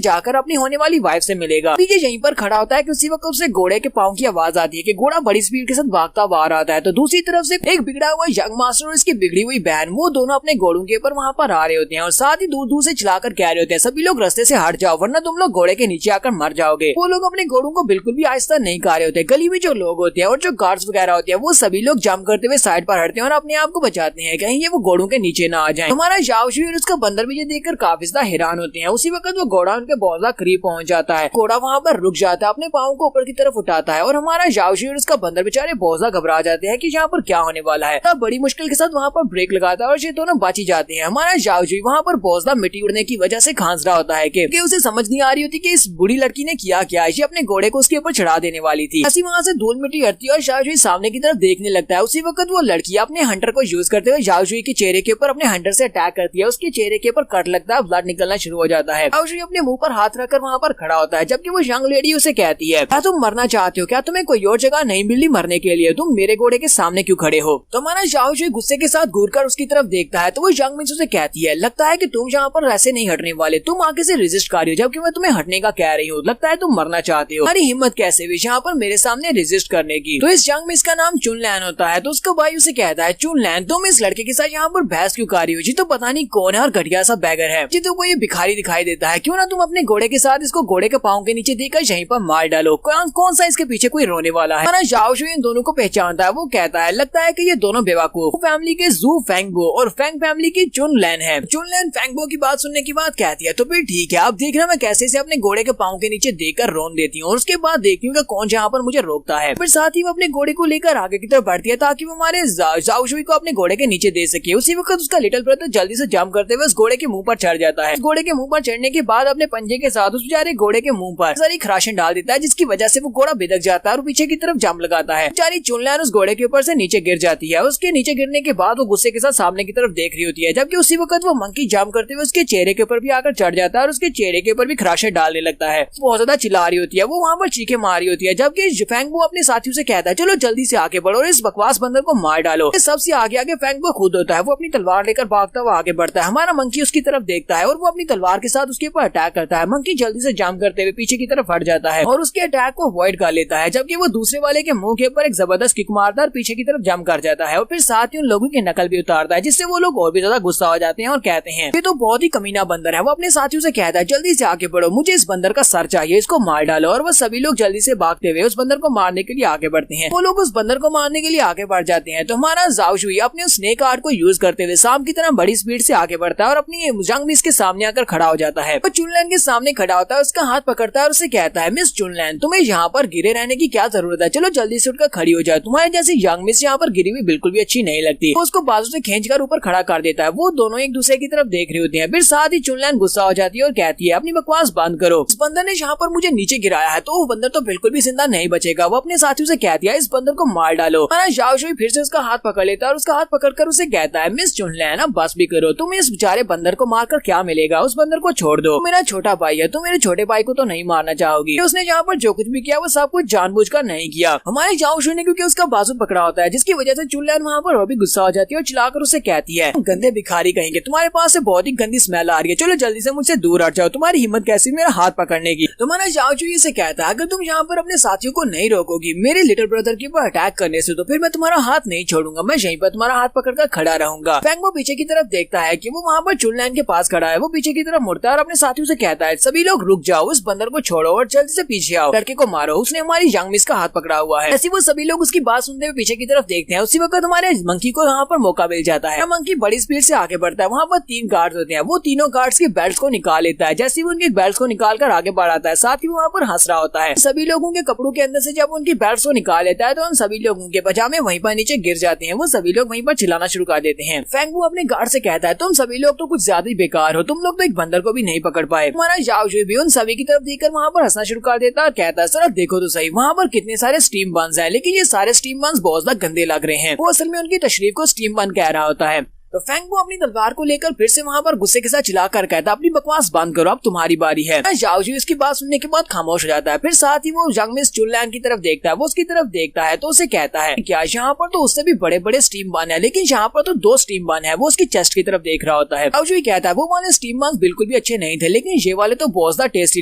जाकर अपनी होने वाली वाइफ से मिलेगा। पीछे यहीं पर खड़ा होता है कि उसी वक्त उसे घोड़े के पाँव की आवाज आती है कि घोड़ा बड़ी स्पीड के साथ भागता हुआ आ रहा है। तो दूसरी तरफ से एक बिगड़ा हुआ यंग मास्टर और इसकी बिगड़ी हुई बहन, वो दोनों अपने घोड़ों के ऊपर वहाँ पर आ रहे होते हैं और साथ ही दूर दूर से चलाकर कह रहे होते हैं सभी लोग रास्ते से हट जाओ वरना तुम लोग घोड़े के नीचे आकर मर जाओगे। वो लोग अपने घोड़ों को बिल्कुल भी आहिस्ता नहीं कर रहे होते। गली में जो लोग होते हैं और जो गार्ड्स वगैरह होते हैं वो सभी लोग जंप करते हुए साइड पर हटते हैं और अपने आप को बचाते हैं कहीं ये वो घोड़ों के नीचे ना आ जाए। हमारा जाओशी और उसका बंदर भी ये देखकर काफी ज्यादा हैरान होते हैं। उसी वक्त वो घोड़ा उनके बहुत ज्यादा करीब पहुंच जाता है। घोड़ा वहाँ पर रुक जाता है, अपने पाँव को ऊपर की तरफ उठाता है और हमारा जाओशी और उसका बंदर बेचारे बहुत ज्यादा घबरा जाते हैं कि यहाँ पर क्या होने वाला है। तब बड़ी मुश्किल के साथ वहाँ पर ब्रेक लगाता है और ये दोनों बच ही जाते हैं। हमारा जाओशी वहाँ पर बहुत ज्यादा मिट्टी उड़ने की वजह से खांस रहा होता है कि उसे समझ नहीं आ रही होती कि इस बुढ़ी लड़की ने किया क्या। ये अपने घोड़े को उसके ऊपर चढ़ा देने वाली थी। ऐसी वहाँ से धूल मिट्टी हटती है और जाओशी सामने की तरफ देखने लगता है। उसी वक्त वो लड़की अपने हंटर को यूज करते हुए जाओशी के चेहरे के ऊपर अपने हंटर से अटैक करती है। उसके चेहरे के ऊपर कट लगता है, ब्लड निकलना शुरू हो जाता है। जाओशी अपने मुंह पर हाथ रखकर वहाँ पर खड़ा होता है। जबकि वो यंग लेडी उसे कहती है क्या तुम मरना चाहते हो? क्या तुम्हें कोई और जगह नहीं मिली मरने के लिए? तुम मेरे घोड़े के सामने क्यों खड़े हो? तो हमारा जाओशी गुस्से के साथ घूरकर उसकी तरफ देखता है। तो वो यंग मिस उसे कहती है लगता है कि तुम यहाँ पर ऐसे नहीं हटने वाले, तुम आगे से रेजिस्ट कर रही हो जबकि मैं तुम्हें हटने का कह रही हूँ। लगता है तुम मरना चाहते हो। हमारी हिम्मत कैसे हुई यहाँ पर मेरे सामने रेजिस्ट करने की? तो इस यंग मिस का नाम चुनलैन होता है। तो उसका भाई उसे कहता है चुनलैन तुम इस लड़के के साथ यहाँ पर बहस क्यों कर रही हो? जी तो पता नहीं कौन है और घटिया सा बैगर है। जी तो वो ये भिखारी दिखाई देता है। क्यों ना तुम अपने घोड़े के साथ इसको घोड़े के पाँव के नीचे देकर यहीं पर मार डालो। कौन सा इसके पीछे कोई रोने वाला है? हमारा जाओशी इन दोनों को पहचानता है। वो कहता है लगता है कि ये दोनों बेवकूफ फैमिली के जू फेंगबो और फेंग फैमिली की चुनलैन है। चुनलैन फेंगबो की बात सुनने की बात कहती है तो फिर ठीक है, अब देखना मैं कैसे से अपने घोड़े के पाँव के नीचे देकर रोन देती हूँ और उसके बाद देखती हूँ कौन जहाँ पर मुझे रोकता है। फिर साथ ही वो अपने घोड़े को लेकर आगे की तरफ बढ़ती है ताकि वो हमारे जाओशी को अपने घोड़े के नीचे दे सके। उसी वक्त उसका लिटिल ब्रदर जल्दी से जंप करते हुए उस घोड़े के मुंह पर चढ़ जाता है। घोड़े के मुंह पर चढ़ने के बाद अपने पंजे के साथ उस बेचारे घोड़े के मुंह पर सारी खराशन डाल देता है, जिसकी वजह से वो घोड़ा बिदक जाता है और पीछे की तरफ जंप लगाता है। बेचारी चुनलैन उस घोड़े के ऊपर से नीचे गिर जाती है। उसके नीचे गिरने के बाद वो गुस्से के साथ सामने की तरफ देख रही होती है। जबकि उसी वक्त वो मंकी जंप करते हुए उसके चेहरे के ऊपर भी आकर चढ़ जाता है और उसके चेहरे के ऊपर भी खराशे डालने लगता है। बहुत ज्यादा चिल्ला रही होती है, वो वहाँ पर चीखे मार रही होती है। जबकि फेंगबो अपने साथियों से कहता है चलो जल्दी से आगे बढ़ो और इस बकवास बंदर को मार डालो। सबसे आगे फेंगबो खुद होता है। वो अपनी तलवार लेकर भागता हुआ आगे बढ़ता है। हमारा मंकी उसकी तरफ देखता है और वो अपनी तलवार के साथ उसके ऊपर अटैक करता है। मंकी जल्दी से जंप करते हुए पीछे की तरफ हट जाता है और उसके अटैक को अवॉइड कर लेता है। जबकि वो दूसरे वाले के मुंह के ऊपर एक जबरदस्त किक मारता है, पीछे की तरफ जंप कर जाता है और फिर साथ ही उन लोगों की नकल भी उतारता है, जिससे वो लोग और भी ज्यादा गुस्सा हो जाते हैं और कहते हैं ये तो बहुत ही कमीना बंदर है। वो अपने साथियों से कहता है जल्दी से आगे बढ़ो, मुझे इस बंदर का सर चाहिए, इसको मार डालो। और वो सभी लोग जल्दी से भागते हुए उस बंदर को मारने के लिए आगे बढ़ते हैं। वो लोग उस बंदर को मारने के लिए आगे बढ़ जाते हैं। तो हमारा जाओशी अपने उस स्नेक आर्ट को यूज करते हुए सांप की तरह बड़ी स्पीड से आगे बढ़ता है और अपनी यंग मिस के सामने आकर खड़ा हो जाता है। वो चुनलैन के सामने खड़ा होता है, उसका हाथ पकड़ता है और उसे कहता है मिस चुनलैन तुम्हें यहाँ पर गिरे रहने की क्या जरूरत है? चलो जल्दी से उठकर खड़ी हो जाए, तुम्हारे जैसी यंग मिस यहाँ पर गिरी हुई बिल्कुल भी अच्छी नहीं लगती। वो उसको बाजू से खींचकर ऊपर खड़ा कर देता है। वो दोनों एक दूसरे की तरफ देख रहे होते हैं। फिर साथ ही चुनलैन गुस्सा हो जाती है और कहती है अपनी बकवास बंद करो, इस बंदर ने यहाँ पर मुझे नीचे गिराया है तो वो बंदर तो बिल्कुल भी जिंदा नहीं बचेगा। वो अपने साथियों से कहती है इस बंदर को मार डालो। जाओशी फिर से उसका हाथ पकड़ लेता है और उसका हाथ पकड़कर उसे कहता है मिस चुनलैन अब बस भी करो, तुम्हें इस बेचारे बंदर को मारकर क्या मिलेगा? उस बंदर को छोड़ दो, मेरा छोटा भाई है, तुम मेरे छोटे भाई को तो नहीं मारना चाहोगी। उसने यहाँ पर जो कुछ भी किया वो सब कुछ जानबूझकर नहीं किया। हमारे जाओशी ने क्योंकि उसका बाजू पकड़ा होता है, जिसकी वजह से चुनलैन वहाँ पर और भी गुस्सा हो जाती है और चिल्लाकर उसे कहती है गंदे भिखारी कहेंगे, तुम्हारे पास से बहुत ही गंदी स्मेल आ रही है, चलो जल्दी से मुझसे दूर हट जाओ, तुम्हारी हिम्मत कैसी मेरा हाथ पकड़ने की? तुम्हारा जाओशी से कहता है अगर तुम यहाँ पर अपने साथियों को नहीं रोकोगी मेरे लिटिल ब्रदर के ऊपर अटैक करने से तो फिर मैं तुम्हारा हाथ नहीं छोड़ूंगा, मैं यहीं पर तुम्हारा हाथ पकड़कर खड़ा रहूंगा। फेंगबो पीछे की तरफ देखता है कि वो वहाँ पर चुनलैन के पास खड़ा है। वो पीछे की तरफ मुड़ता है और अपने साथियों से कहता है सभी लोग रुक जाओ, उस बंदर को छोड़ो और जल्दी से पीछे आओ, लड़के को मारो, उसने हमारी यंग मिस का हाथ पकड़ा हुआ है। ऐसी वो सभी लोग उसकी बात सुनते हुए पीछे की तरफ देखते हैं। उसी वक्त हमारे मंकी को यहाँ पर मौका मिल जाता है। मंकी बड़ी स्पीड से आगे बढ़ता है। वहाँ पर 3 गार्ड्स होते हैं। वो तीनों गार्ड्स के बेल्ट को निकाल लेता है। जैसे वो उनके बेल्ट को निकाल कर आगे बढ़ाता है, साथ ही वहाँ पर हंस रहा होता है। सभी लोगों के कपड़ों के अंदर से जब उनकी बेल्ट को निकाल लेता है तो उन सभी लोगों के पजामे वहीं पर नीचे गिर जाते हैं। वो सभी लोग वहीं पर चिल्लाना शुरू कर देते हैं। फेंगबो अपने गार्ड से कहता है तुम सभी लोग तो कुछ ज्यादा ही बेकार हो, तुम लोग तो एक बंदर को भी नहीं पकड़ पाए। हमारा जाओशी भी उन सभी की तरफ देखकर वहाँ पर हंसना शुरू कर देता है और कहता है सर देखो तो सही, वहाँ पर कितने सारे स्टीम बंस हैं, लेकिन ये सारे स्टीम बंस बहुत ज्यादा गंदे लग रहे हैं। वो असल में उनकी तशरीफ को स्टीम बन कह रहा होता है। तो फेंग वो अपनी तलवार को लेकर फिर से वहाँ पर गुस्से के साथ चिल्लाकर कहता है अपनी बकवास बंद करो, अब तुम्हारी बारी है। जाओ जी इसकी बात सुनने के बाद खामोश हो जाता है। फिर साथ ही वो जंग मिस चुनलैंड की तरफ देखता है, वो उसकी तरफ देखता है तो उसे कहता है क्या यहाँ पर तो उससे भी बड़े बड़े स्टीम बन है, लेकिन यहाँ पर तो 2 स्टीम बन है। वो उसकी चेस्ट की तरफ देख रहा होता है। जाओ जी कहता है वो वाले स्टीम बन बिल्कुल भी अच्छे नहीं थे, लेकिन ये वाले तो बहुत ज्यादा टेस्टी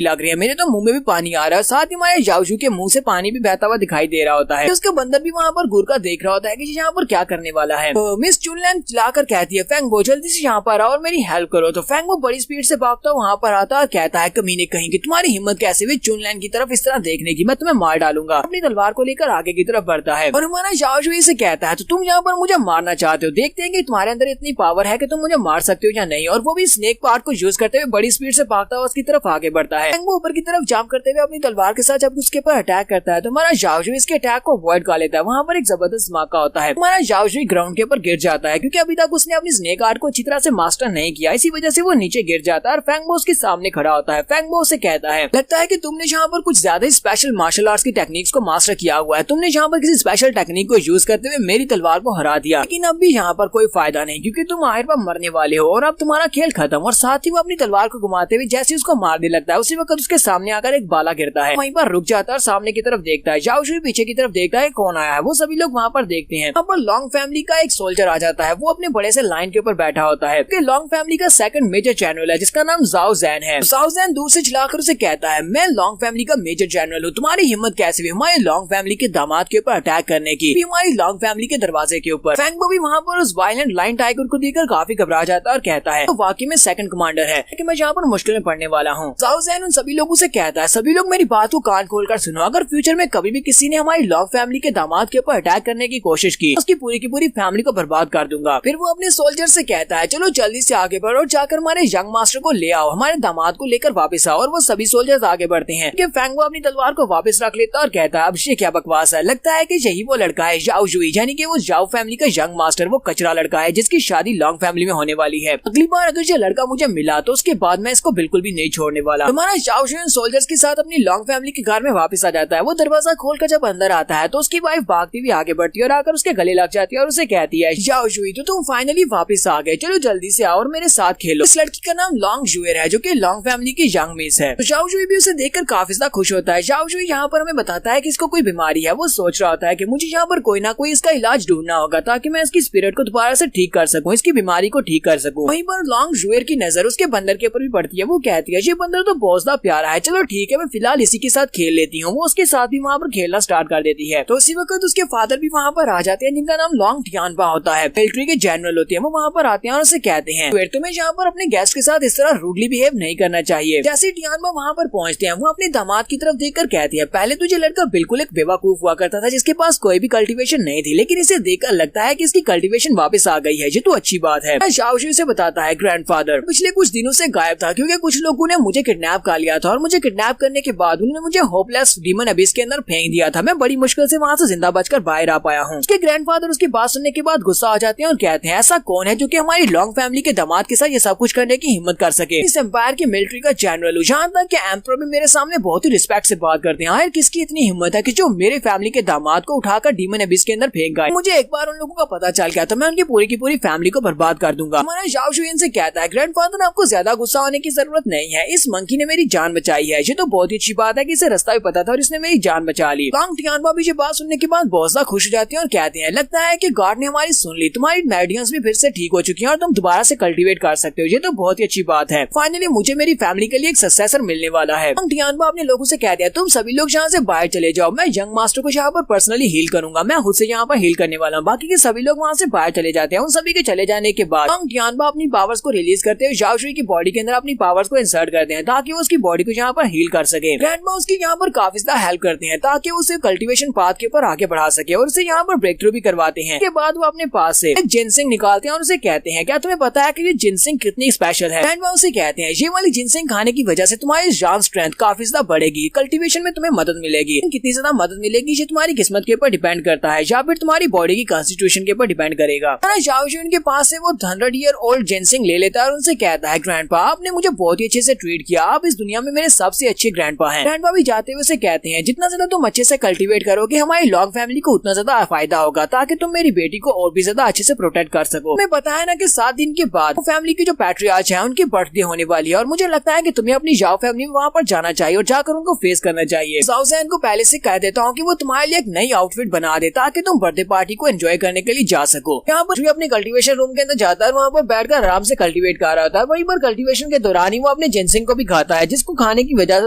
लग रहे हैं, मेरे तो मुंह में भी पानी आ रहा है। साथ ही हमारे जाओजू के मुंह से पानी भी बहता हुआ दिखाई दे रहा होता है। उसका बंदर भी वहाँ पर घूर कर देख रहा होता है कि यहाँ पर क्या करने वाला है। मिस चुनलैंड चिल्लाकर कहती है फेंग वो जल्दी से यहाँ पर आओ और मेरी हेल्प करो। तो फेंग वो बड़ी स्पीड से भागता वहाँ पर आता और कहता है कमीने कहीं की तुम्हारी हिम्मत कैसे हुई चुनलैंड की तरफ इस तरह देखने की, मैं तुम्हें मार डालूंगा। अपनी तलवार को लेकर आगे की तरफ बढ़ता है और हमारा जाओजू से कहता है तो तुम यहाँ पर मुझे मारना चाहते हो, देखते हैं कि तुम्हारे अंदर इतनी पावर है कि तुम मुझे मार सकते हो या नहीं। और वो भी स्नेक पार्ट को यूज करते हुए बड़ी स्पीड से भागता हुआ उसकी तरफ आगे बढ़ता है। वो ऊपर की तरफ जंप करते हुए अपनी तलवार के साथ जब उसके ऊपर अटैक करता है तो हमारा जाओजू इसके अटैक को अवॉइड कर लेता है। वहाँ पर एक जबरदस्त धमाका होता है। हमारा जाओजू ग्राउंड के ऊपर गिर जाता है क्योंकि अभी तक उसने अपनी स्नेक आर्ट को अच्छी तरह से मास्टर नहीं किया, इसी वजह से वो नीचे गिर जाता है और फेंग वो उसके सामने खड़ा होता है। फेंग वो उसे कहता है लगता है कि तुमने यहाँ पर कुछ ज्यादा ही स्पेशल मार्शल आर्ट्स की टेक्निक्स को मास्टर किया हुआ है, तुमने यहाँ पर किसी स्पेशल टेक्निक को यूज करते हुए मेरी तलवार को हरा दिया, लेकिन अब भी यहाँ पर कोई फायदा नहीं क्योंकि तुम आखिर पर मरने वाले हो और अब तुम्हारा खेल खत्म। और साथ ही वो अपनी तलवार को घुमाते हुए जैसे उसको मारने लगता है उसी वक्त उसके सामने आकर एक बाला गिरता है। वहीं पर रुक जाता है और सामने की तरफ देखता है। जाओजू पीछे की तरफ देखता है कौन आया है। वो सभी लोग वहाँ पर देखते हैं। यहाँ पर लॉन्ग फैमिली का एक सोल्जर आ जाता है। वो अपने बड़े से लाइन के ऊपर बैठा होता है। लॉन्ग फैमिली का सेकंड मेजर जनरल है जिसका नाम जाओ जैन है। जाओ जैन दूर से चिल्लाकर उसे कहता है मैं लॉन्ग फैमिली का मेजर जनरल हूँ, तुम्हारी हिम्मत कैसे हुई हमारे लॉन्ग फैमिली के दामाद के ऊपर अटैक करने की, हमारी लॉन्ग फैमिली के दरवाजे के ऊपर। फेंग वो भी वहाँ पर उस वायलेंट लाइन टाइगर को देखकर काफी घबरा जाता है और कहता है तो वाकई में सेकंड कमांडर है कि मैं यहाँ पर मुश्किल में पड़ने वाला हूँ। जाओ जैन उन सभी लोगों से कहता है सभी लोग मेरी बात को कान खोलकर सुनो, अगर फ्यूचर में कभी भी किसी ने हमारी लॉन्ग फैमिली के दामाद के ऊपर अटैक करने की कोशिश की उसकी पूरी की पूरी फैमिली को बर्बाद कर दूंगा। फिर वो अपने सोल्जर से कहता है चलो जल्दी से आगे बढ़ो और जाकर हमारे यंग मास्टर को ले आओ, हमारे दामाद को लेकर वापस आओ। और वो सभी सोल्जर्स आगे बढ़ते हैं कि फेंग वो अपनी तलवार को वापस रख लेता और कहता है अब ये क्या बकवास है, लगता है कि यही वो लड़का है जाओ जुई, यानी कि वो जाओ फैमिली का यंग मास्टर, वो कचरा लड़का है जिसकी शादी लॉन्ग फैमिली में होने वाली है। अगली बार अगर ये लड़का मुझे मिला तो उसके बाद मैं इसको बिल्कुल भी नहीं छोड़ने वाला। हमारा जाओ जुई सोल्जर्स के साथ अपनी लॉन्ग फैमिली के घर में वापस आ जाता है। वो दरवाजा खोलकर जब अंदर आता है तो उसकी वाइफ भागती हुई आगे बढ़ती है और आकर उसके गले लग जाती है और उसे कहती है जाओ जुई तो तुम फाइनली वापस आ गए, चलो जल्दी से आओ और मेरे साथ खेलो। इस लड़की का नाम लॉन्ग जुएर है जो कि लॉन्ग फैमिली की यंग मिस है। तो जाओ जुई भी उसे देखकर काफी ज्यादा खुश होता है। जाओ जुई यहाँ पर हमें बताता है कि इसको कोई बीमारी है। वो सोच रहा होता है कि मुझे यहाँ पर कोई ना कोई इसका इलाज ढूंढना होगा ताकि मैं इसकी स्पिरिट को दोबारा से ठीक कर सकूं, इसकी बीमारी को ठीक कर सकूं। वहीं पर लॉन्ग जुएर की नजर उसके बंदर के ऊपर भी पड़ती है। वो कहती है ये बंदर तो बहुत ज्यादा प्यारा है, चलो ठीक है मैं फिलहाल इसी के साथ खेल लेती हूँ। वो उसके साथ भी वहाँ पर खेलना स्टार्ट कर देती है। तो उसी वक्त उसके फादर भी वहाँ पर आ जाते हैं जिनका नाम लॉन्ग टियानबा होता है, मिलिट्री के जनरल होते हैं। वो वहाँ पर आते हैं और उसे कहते हैं फिर तुम्हें यहाँ पर अपने गेस्ट के साथ इस तरह रूडली बिहेव नहीं करना चाहिए। जैसे टियानबा वहाँ पर पहुँचते हैं वो अपने दामाद की तरफ देखकर कहती है पहले तुझे लड़का बिल्कुल एक बेवकूफ हुआ करता था जिसके पास कोई भी कल्टीवेशन नहीं थी, लेकिन इसे देखकर लगता है कि इसकी कल्टीवेशन वापस आ गई है, ये तो अच्छी बात है। जाओजू से बताता है ग्रैंडफादर पिछले कुछ दिनों से गायब था क्योंकि कुछ लोगों ने मुझे किडनैप कर लिया था और मुझे किडनैप करने के बाद उन्होंने मुझे होपलेस डीमन अबिस के अंदर फेंक दिया था। मैं बड़ी मुश्किल से वहाँ से जिंदा बचकर बाहर आ पाया हूँ। उसके ग्रैंडफादर उसकी बात सुनने के बाद गुस्सा आ जाते हैं और कहते हैं ऐसा कौन है जो कि हमारी लॉन्ग फैमिली के दामाद के साथ ये सब कुछ करने की हिम्मत कर सके। इस एम्पायर की मिलिट्री का जनरल हूँ, जहाँ तक कि एम्परर भी मेरे सामने बहुत ही रिस्पेक्ट से बात करते हैं। आखिर किसकी इतनी हिम्मत है कि जो मेरे फैमिली के दामाद को उठाकर डीमन अबिस के अंदर फेंक गए। मुझे एक बार उन लोगों का पता चल गया तो मैं उनकी पूरी की पूरी फैमिली को बर्बाद कर दूंगा। हमारा जाओ जुई से कहता है ग्रैंडफादर आपको ज्यादा गुस्सा होने की जरूरत नहीं है, इस मंकी ने मेरी जान बचाई है, ये तो बहुत ही अच्छी बात है कि इसे रास्ता भी पता था और इसने मेरी जान बचा ली। लॉन्ग टियानबा भी ये बात सुनने के बाद बहुत ज्यादा खुश हो जाते हैं और कहते हैं लगता है कि गॉड ने हमारी सुन ली, तुम्हारी मेडियंस भी फिर से ठीक हो चुकी है और तुम दोबारा से कल्टीवेट कर सकते हो, ये तो बहुत ही अच्छी बात है। फाइनली मुझे मेरी फैमिली के लिए एक सक्सेसर मिलने वाला है। लॉन्ग टियानबा अपने लोगों से कहते हैं तुम सभी लोग यहाँ से बाहर चले जाओ, मैं यंग मास्टर को यहाँ पर पर्सनली हील करूंगा, मैं खुद से यहाँ पर हील करने वाला हूँ। बाकी के सभी लोग वहाँ से बाहर चले जाते हैं। उन सभी के चले जाने के बाद लॉन्ग टियानबा अपनी पावर्स को रिलीज करते हुए जाओ जुई की बॉडी के अंदर अपनी पावर्स को इंसर्ट करते हैं ताकि वो उसकी बॉडी को यहाँ पर हील कर सके। ग्रैंडमा उसकी यहाँ पर काफी ज्यादा हेल्प करते हैं ताकि उसे कल्टीवेशन पाथ के ऊपर आगे बढ़ा सके और उसे यहाँ पर ब्रेक थ्रू भी करवाते हैं। के बाद वो अपने पास से एक जिनसिंग निकालते हैं और उसे कहते हैं क्या तुम्हें पता है कि ये जिनसिंग कितनी स्पेशल है। ग्रैंडपा उसे कहते हैं ये वाली जिनसिंग खाने की वजह से तुम्हारी जान स्ट्रेंथ काफी ज्यादा बढ़ेगी, कल्टीवेशन में तुम्हें मदद मिलेगी। कितनी ज्यादा मदद मिलेगी ये तुम्हारी किस्मत के ऊपर डिपेंड करता है या फिर तुम्हारी बॉडी की कॉन्स्टिट्यूशन के ऊपर डिपेंड करेगा। जाओजुन के पास से वो 100 ईयर ओल्ड जिनसिंग ले लेता है और उनसे कहता है ग्रैंडपा आपने मुझे बहुत ही अच्छे से ट्रीट किया, आप इस दुनिया में मेरे सबसे अच्छे ग्रैंडपा हैं। ग्रैंडपा भी जाते हुए उसे कहते हैं जितना ज्यादा तुम अच्छे से कल्टीवेट करोगे हमारी लॉन्ग फैमिली को उतना ज्यादा फायदा होगा, ताकि तुम मेरी बेटी को और भी ज्यादा अच्छे से प्रोटेक्ट कर सको। तुम्हें पता है ना कि 7 दिन के बाद फैमिली की जो पैट्रियार्च है उनकी बर्थडे होने वाली है और मुझे लगता है कि तुम्हें अपनी जाओ फैमिली में वहाँ पर जाना चाहिए और जाकर उनको फेस करना चाहिए। जाओजैन को पहले से कह देता हूँ कि वो तुम्हारे लिए एक नई आउटफिट बना दे ताकि तुम बर्थडे पार्टी को एंजॉय करने के लिए जा सको। यहाँ पर अपने कल्टीवेशन रूम के अंदर जाता है, वहाँ पर बैठकर आराम से कल्टीवेट कर रहा होता है। वहीं पर कल्टीवेशन के दौरान ही वो अपने जिनसिंग को भी खाता है, जिसको खाने की वजह से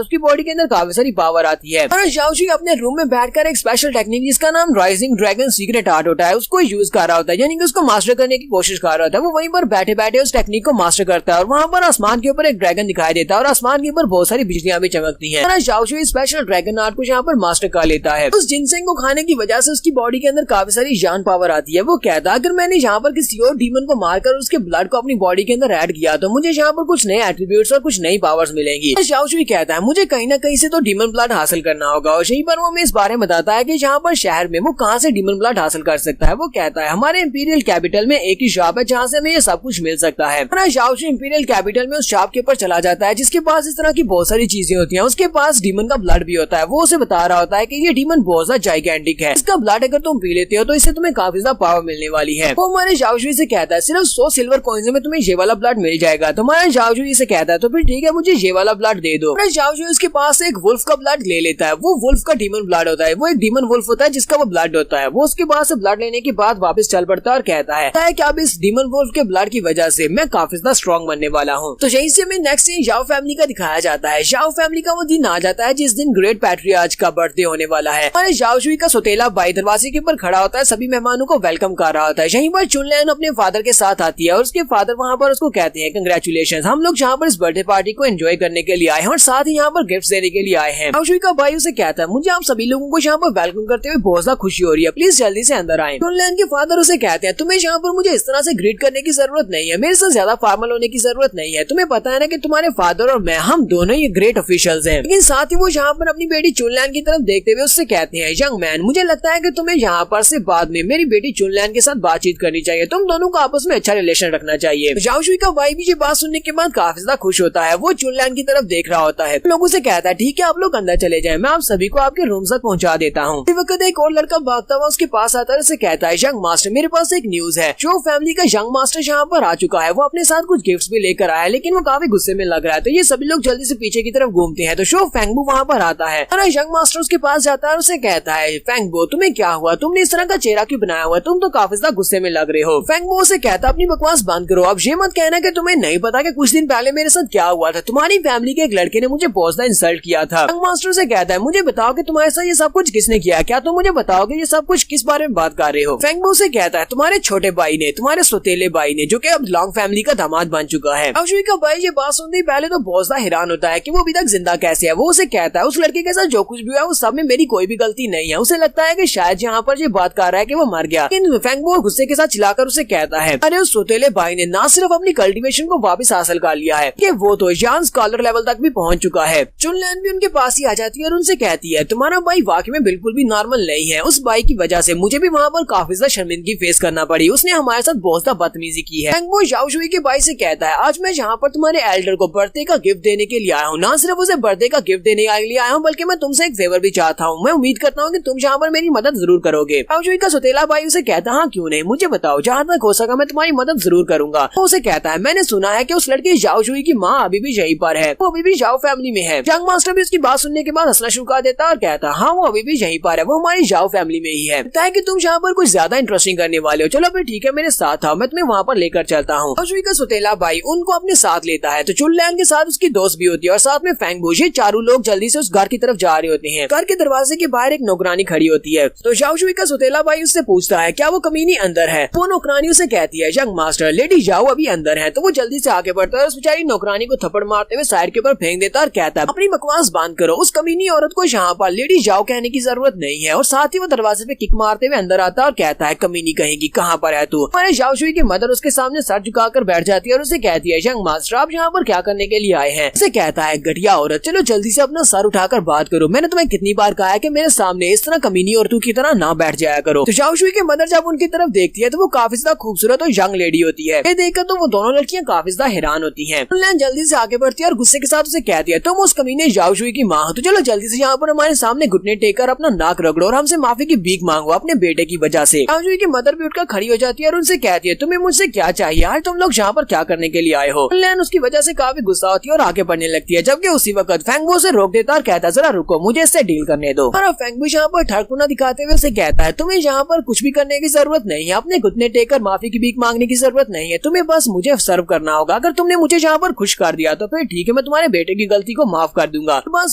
उसकी बॉडी के अंदर काफी सारी पावर आती है। और जाओजी अपने रूम में बैठकर एक स्पेशल टेक्निक जिसका नाम राइजिंग ड्रैगन सीक्रेट आर्ट होता है उसको यूज कर रहा होता है, यानी कि उसको मास्टर करने की कोशिश कर रहा होता है। वो वहीं पर बैठे बैठे उस टेक्निक को मास्टर करता है और वहाँ पर आसमान के ऊपर एक ड्रैगन दिखाई देता है और आसमान के ऊपर बहुत सारी बिजलियां भी चमकती है। जाओजी स्पेशल ड्रैगन आर्ट को यहाँ पर मास्टर कर लेता है। उस जिनसिंग को खाने की वजह से उसकी बॉडी के अंदर काफी सारी जान पावर आती है। वो कहता है अगर मैंने यहाँ पर किसी और डीमन को मारकर उसके ब्लड को अपनी बॉडी के अंदर ऐड किया तो मुझे यहाँ पर कुछ नए एट्रीब्यूट्स और कुछ नई पावर्स मिलेंगी। जाओजी कहता है मुझे कहीं ना कहीं से तो डीमन ब्लड हासिल करना होगा और यहीं पर वो हमें इस बारे में बताता है कि यहाँ पर शहर में वो कहाँ से डीमन ब्लड हासिल कर सकता है। वो कहता है हमारे इंपीरियल कैपिटल में एक ही शॉप है जहाँ से हमें ये सब कुछ मिल सकता है। जाओजी इंपीरियल कैपिटल में उस शॉप के ऊपर चला जाता है जिसके पास इस तरह की बहुत सारी चीजें होती हैं। उसके पास डीमन का ब्लड भी होता है। वो उसे बता रहा होता है कि ये डीमन बहुत ज्यादा जाइगेंटिक है, इसका ब्लड अगर तुम पी लेते हो तो इससे तुम्हें काफी ज्यादा पावर मिलने वाली है। वो हमारे जाओजी से कहता है सिर्फ 100 सिल्वर कॉइन्स में तुम्हें ये वाला ब्लड मिल जाएगा। तुम्हारे जाओजी से कहता है तो फिर ठीक है मुझे ये वाला ब्लड दे दो। जाओजी उसके पास से एक वुल्फ का ब्लड ले लेता है। वो वुल्फ का डीमन ब्लड होता है, वो एक डीमन वुल्फ होता है जिसका वो ब्लड होता है। वो उसके पास से ब्लड लेने के बाद वापस चल पड़ता है और कहता है कि अब इस डीमन वुल्फ के ब्लड की वजह से मैं काफी ज्यादा स्ट्रॉन्ग बनने वाला हूँ। तो यहीं से हमें नेक्स्ट सीन जाओ फैमिली का दिखाया जाता है। जाओ फैमिली का वो दिन आ जाता है जिस दिन ग्रेट पैट्रियार्च का बर्थडे होने वाला है और जाओजुई का सोतेला भाई दरवाजे के ऊपर खड़ा होता है, सभी मेहमानों को वेलकम कर रहा होता है। यहीं पर चुनलैन अपने फादर के साथ आती है और उसके फादर वहाँ पर उसको कहते हैं कंग्रेचुलेशन, हम लोग यहाँ पर इस बर्थडे पार्टी को एंजॉय करने के लिए आए हैं और साथ ही यहाँ पर गिफ्ट देने के लिए आए हैं। जाओजुई का भाई उसे कहता है मुझे आप सभी लोगों को यहाँ पर वेलकम करते हुए बहुत ज्यादा खुशी हो रही है, प्लीज जल्दी से अंदर आए। चुनलैन के फादर उसे कहते हैं तुम्हें यहाँ पर मुझे इस तरह से ग्रीट करने की जरूरत नहीं है, मेरे साथ ज्यादा फॉर्मल होने की जरूरत नहीं है। तुम्हें पता है ना कि तुम्हारे फादर और मैं हम दोनों ही ग्रेट ऑफिशियल्स हैं। लेकिन साथ ही वो यहाँ पर अपनी बेटी चुनलैन की तरफ देखते हुए उससे कहते हैं यंग मैन मुझे लगता है कि तुम्हें यहाँ पर से बाद में मेरी बेटी चुनलैन के साथ बातचीत करनी चाहिए, तुम दोनों को आपस में अच्छा रिलेशन रखना चाहिए। जाओजुई का भाई भी ये बात सुनने के बाद काफी ज्यादा खुश होता है। वो चुनलैन की तरफ देख रहा होता है, लोगों से कहता है ठीक है आप लोग अंदर चले जाएं, मैं आप सभी को आपके रूम तक पहुंचा देता हूँ। इस वक्त एक और लड़का भागता हुआ उसके पास आता है, उसे कहता है यंग मास्टर मेरे पास एक न्यूज है, जो फैमिली का यंग मास्टर यहाँ पर आ चुका है, वो अपने साथ कुछ गिफ्ट्स भी लेकर आया है लेकिन वो काफी गुस्से में लग रहा है। तो ये सभी लोग जल्दी से पीछे की तरफ घूमते हैं तो शो फेंगबू वहाँ पर आता है और यंग मास्टर उसके पास जाता है और उसे कहता है फेंगबू तुम्हें क्या हुआ, तुमने इस तरह का चेहरा क्यों बनाया हुआ, तुम तो काफी ज्यादा गुस्से में लग रहे हो। फेंगबू उसे कहता है अपनी बकवास बंद करो, अब ये मत कहना कि तुम्हें नहीं पता कि कुछ दिन पहले मेरे साथ क्या हुआ था, तुम्हारी फैमिली के एक लड़के ने मुझे बहुत ज्यादा इंसल्ट किया था। यंग मास्टर से कहता है मुझे बताओ कि तुम्हारे साथ ये सब कुछ किसने किया, क्या तुम मुझे बताओगे ये सब कुछ किस बारे में बात कर रहे हो। फेंगबू से कहता है तुम्हारे छोटे भाई ने, तुम्हारे सोतेले भाई ने, जो कि अब लॉन्ग फैमिली का दामाद बन चुका है। जाओजुई का भाई ये बात सुनते ही पहले तो बहुत ज्यादा हैरान होता है कि वो अभी तक जिंदा कैसे है। वो उसे कहता है उस लड़के के साथ जो कुछ भी हुआ वो सब में मेरी कोई भी गलती नहीं है। उसे लगता है कि शायद यहाँ पर ये बात कर रहा है कि वो मर गया, लेकिन फेंगबू गुस्से के साथ चिल्लाकर उसे कहता है अरे उस सोतेले भाई ने ना सिर्फ अपनी कल्टीवेशन को वापस हासिल कर लिया है कि वो तो यान स्कॉलर लेवल तक भी पहुंच चुका है। चुनलैन भी उनके पास ही आ जाती है और उनसे कहती है तुम्हारा भाई वाकई में बिल्कुल भी नॉर्मल नहीं है, उस भाई की वजह से मुझे भी वहाँ पर काफी ज्यादा शर्मिंदगी फेस करना पड़ी, उसने हमारे साथ बहुत ज्यादा बदतमीजी की है। फेंगबू जाओजुई के भाई से कहता है आज मैं यहाँ पर तुम्हारे एल्डर को बर्थडे का गिफ्ट देने के लिए आया हूँ, ना सिर्फ उसे बर्थडे का गिफ्ट देने के लिए आया हूँ बल्कि मैं तुमसे एक फेवर भी चाहता हूँ। मैं उम्मीद करता हूँ कि तुम यहाँ पर मेरी मदद जरूर करोगे। जाओजुई का सोतेला भाई उसे कहता हाँ क्यों नहीं, मुझे बताओ, जहाँ तक हो सका मैं तुम्हारी मदद जरूर करूंगा। वो उसे कहता है मैंने सुना है कि उस लड़के जाओजुई की माँ अभी भी यहीं पर है, वो अभी भी जाओ फैमिली में है। यंग मास्टर भी उसकी बात सुनने के बाद हंसना शुरू कर देता और कहता हाँ वो अभी भी यहीं पर है, वो हमारी जाओ फैमिली में ही है। कि तुम यहाँ पर कुछ ज्यादा इंटरेस्टिंग करने वाले हो, चलो फिर ठीक है मेरे साथ आओ, मैं तुम्हें वहाँ पर लेकर चलता हूँ। जाओजुई का सोतेला भाई उनको अपने साथ लेता है तो चुनलैन के साथ उसकी दोस्त भी होती है और साथ में फेंगबू। ये चारों लोग जल्दी से उस घर की तरफ जा रहे होते हैं। घर के दरवाजे के बाहर एक नौकरानी खड़ी होती है तो जाओजुई का सोतेला भाई उससे पूछता है क्या वो कमीनी अंदर है। वो नौकरानी उसे कहती है यंग मास्टर लेडी जाओ अभी अंदर है। तो वो जल्दी से आगे बढ़ता है और उस बेचारी नौकरानी को थप्पड़ मारते हुए साइड के ऊपर फेंक देता और कहता है अपनी बकवास बंद करो, उस कमीनी औरत को यहाँ पर लेडी जाओ कहने की जरूरत नहीं है। और साथ ही वो दरवाजे पे किक मारते हुए अंदर आता है और कहता है कमीनी कहेगी कहाँ पर है तू, हमारे जाओशुई की मदर उसके सामने सर झुकाकर बैठ जाती है और उसे कहती है, यंग मास्टर आप यहाँ पर क्या करने के लिए आए हैं? उसे कहता है, घटिया औरत, चलो जल्दी से अपना सर उठाकर बात करो। मैंने तुम्हें कितनी बार कहा है कि मेरे सामने इस तरह कमीनी औरतों की तरह ना बैठ जाया करो। तो जाओशुई की मदर जब उनकी तरफ देखती है तो वो काफी ज्यादा खूबसूरत और यंग लेडी होती है। ये देखकर तो वो दोनों लड़कियां काफी ज्यादा हैरान होती हैं। चुनलियान जल्दी से आगे बढ़ती है और गुस्से के साथ उसे कहती है, तुम उस कमीने जाओशुई की माँ हो, तो चलो जल्दी से यहाँ पर हमारे सामने घुटने टेक कर अपना नाक रगड़ो और हमसे माफी की भीख मांगो अपने बेटे की वजह से। जाओशुई की मदर भी उठकर खड़ी हो जाती है और उनसे कहती है, तुम्हें मुझसे क्या चाहिए? आज तुम लोग यहाँ पर क्या करने के लिए आए हो? चुनलियान उसकी वजह से काफी गुस्सा होती है और आगे बढ़ने लगती है, जबकि उसी वक्त फेंगबो से रोक देता और कहता है, जरा रुको, मुझे इससे डील करने दो। और फेंगबो यहाँ पर ठड़कुना दिखाते हुए उसे कहता है, तुम्हें यहाँ पर कुछ भी करने की जरूरत नहीं है, अपने घुटने टेक कर माफी की भीख मांगने की जरूरत नहीं है, तुम्हें बस मुझे सर्व करना होगा। अगर तुमने मुझे यहाँ पर खुश कर दिया तो फिर ठीक है, मैं तुम्हारे बेटे की गलती को माफ कर दूंगा। तो बस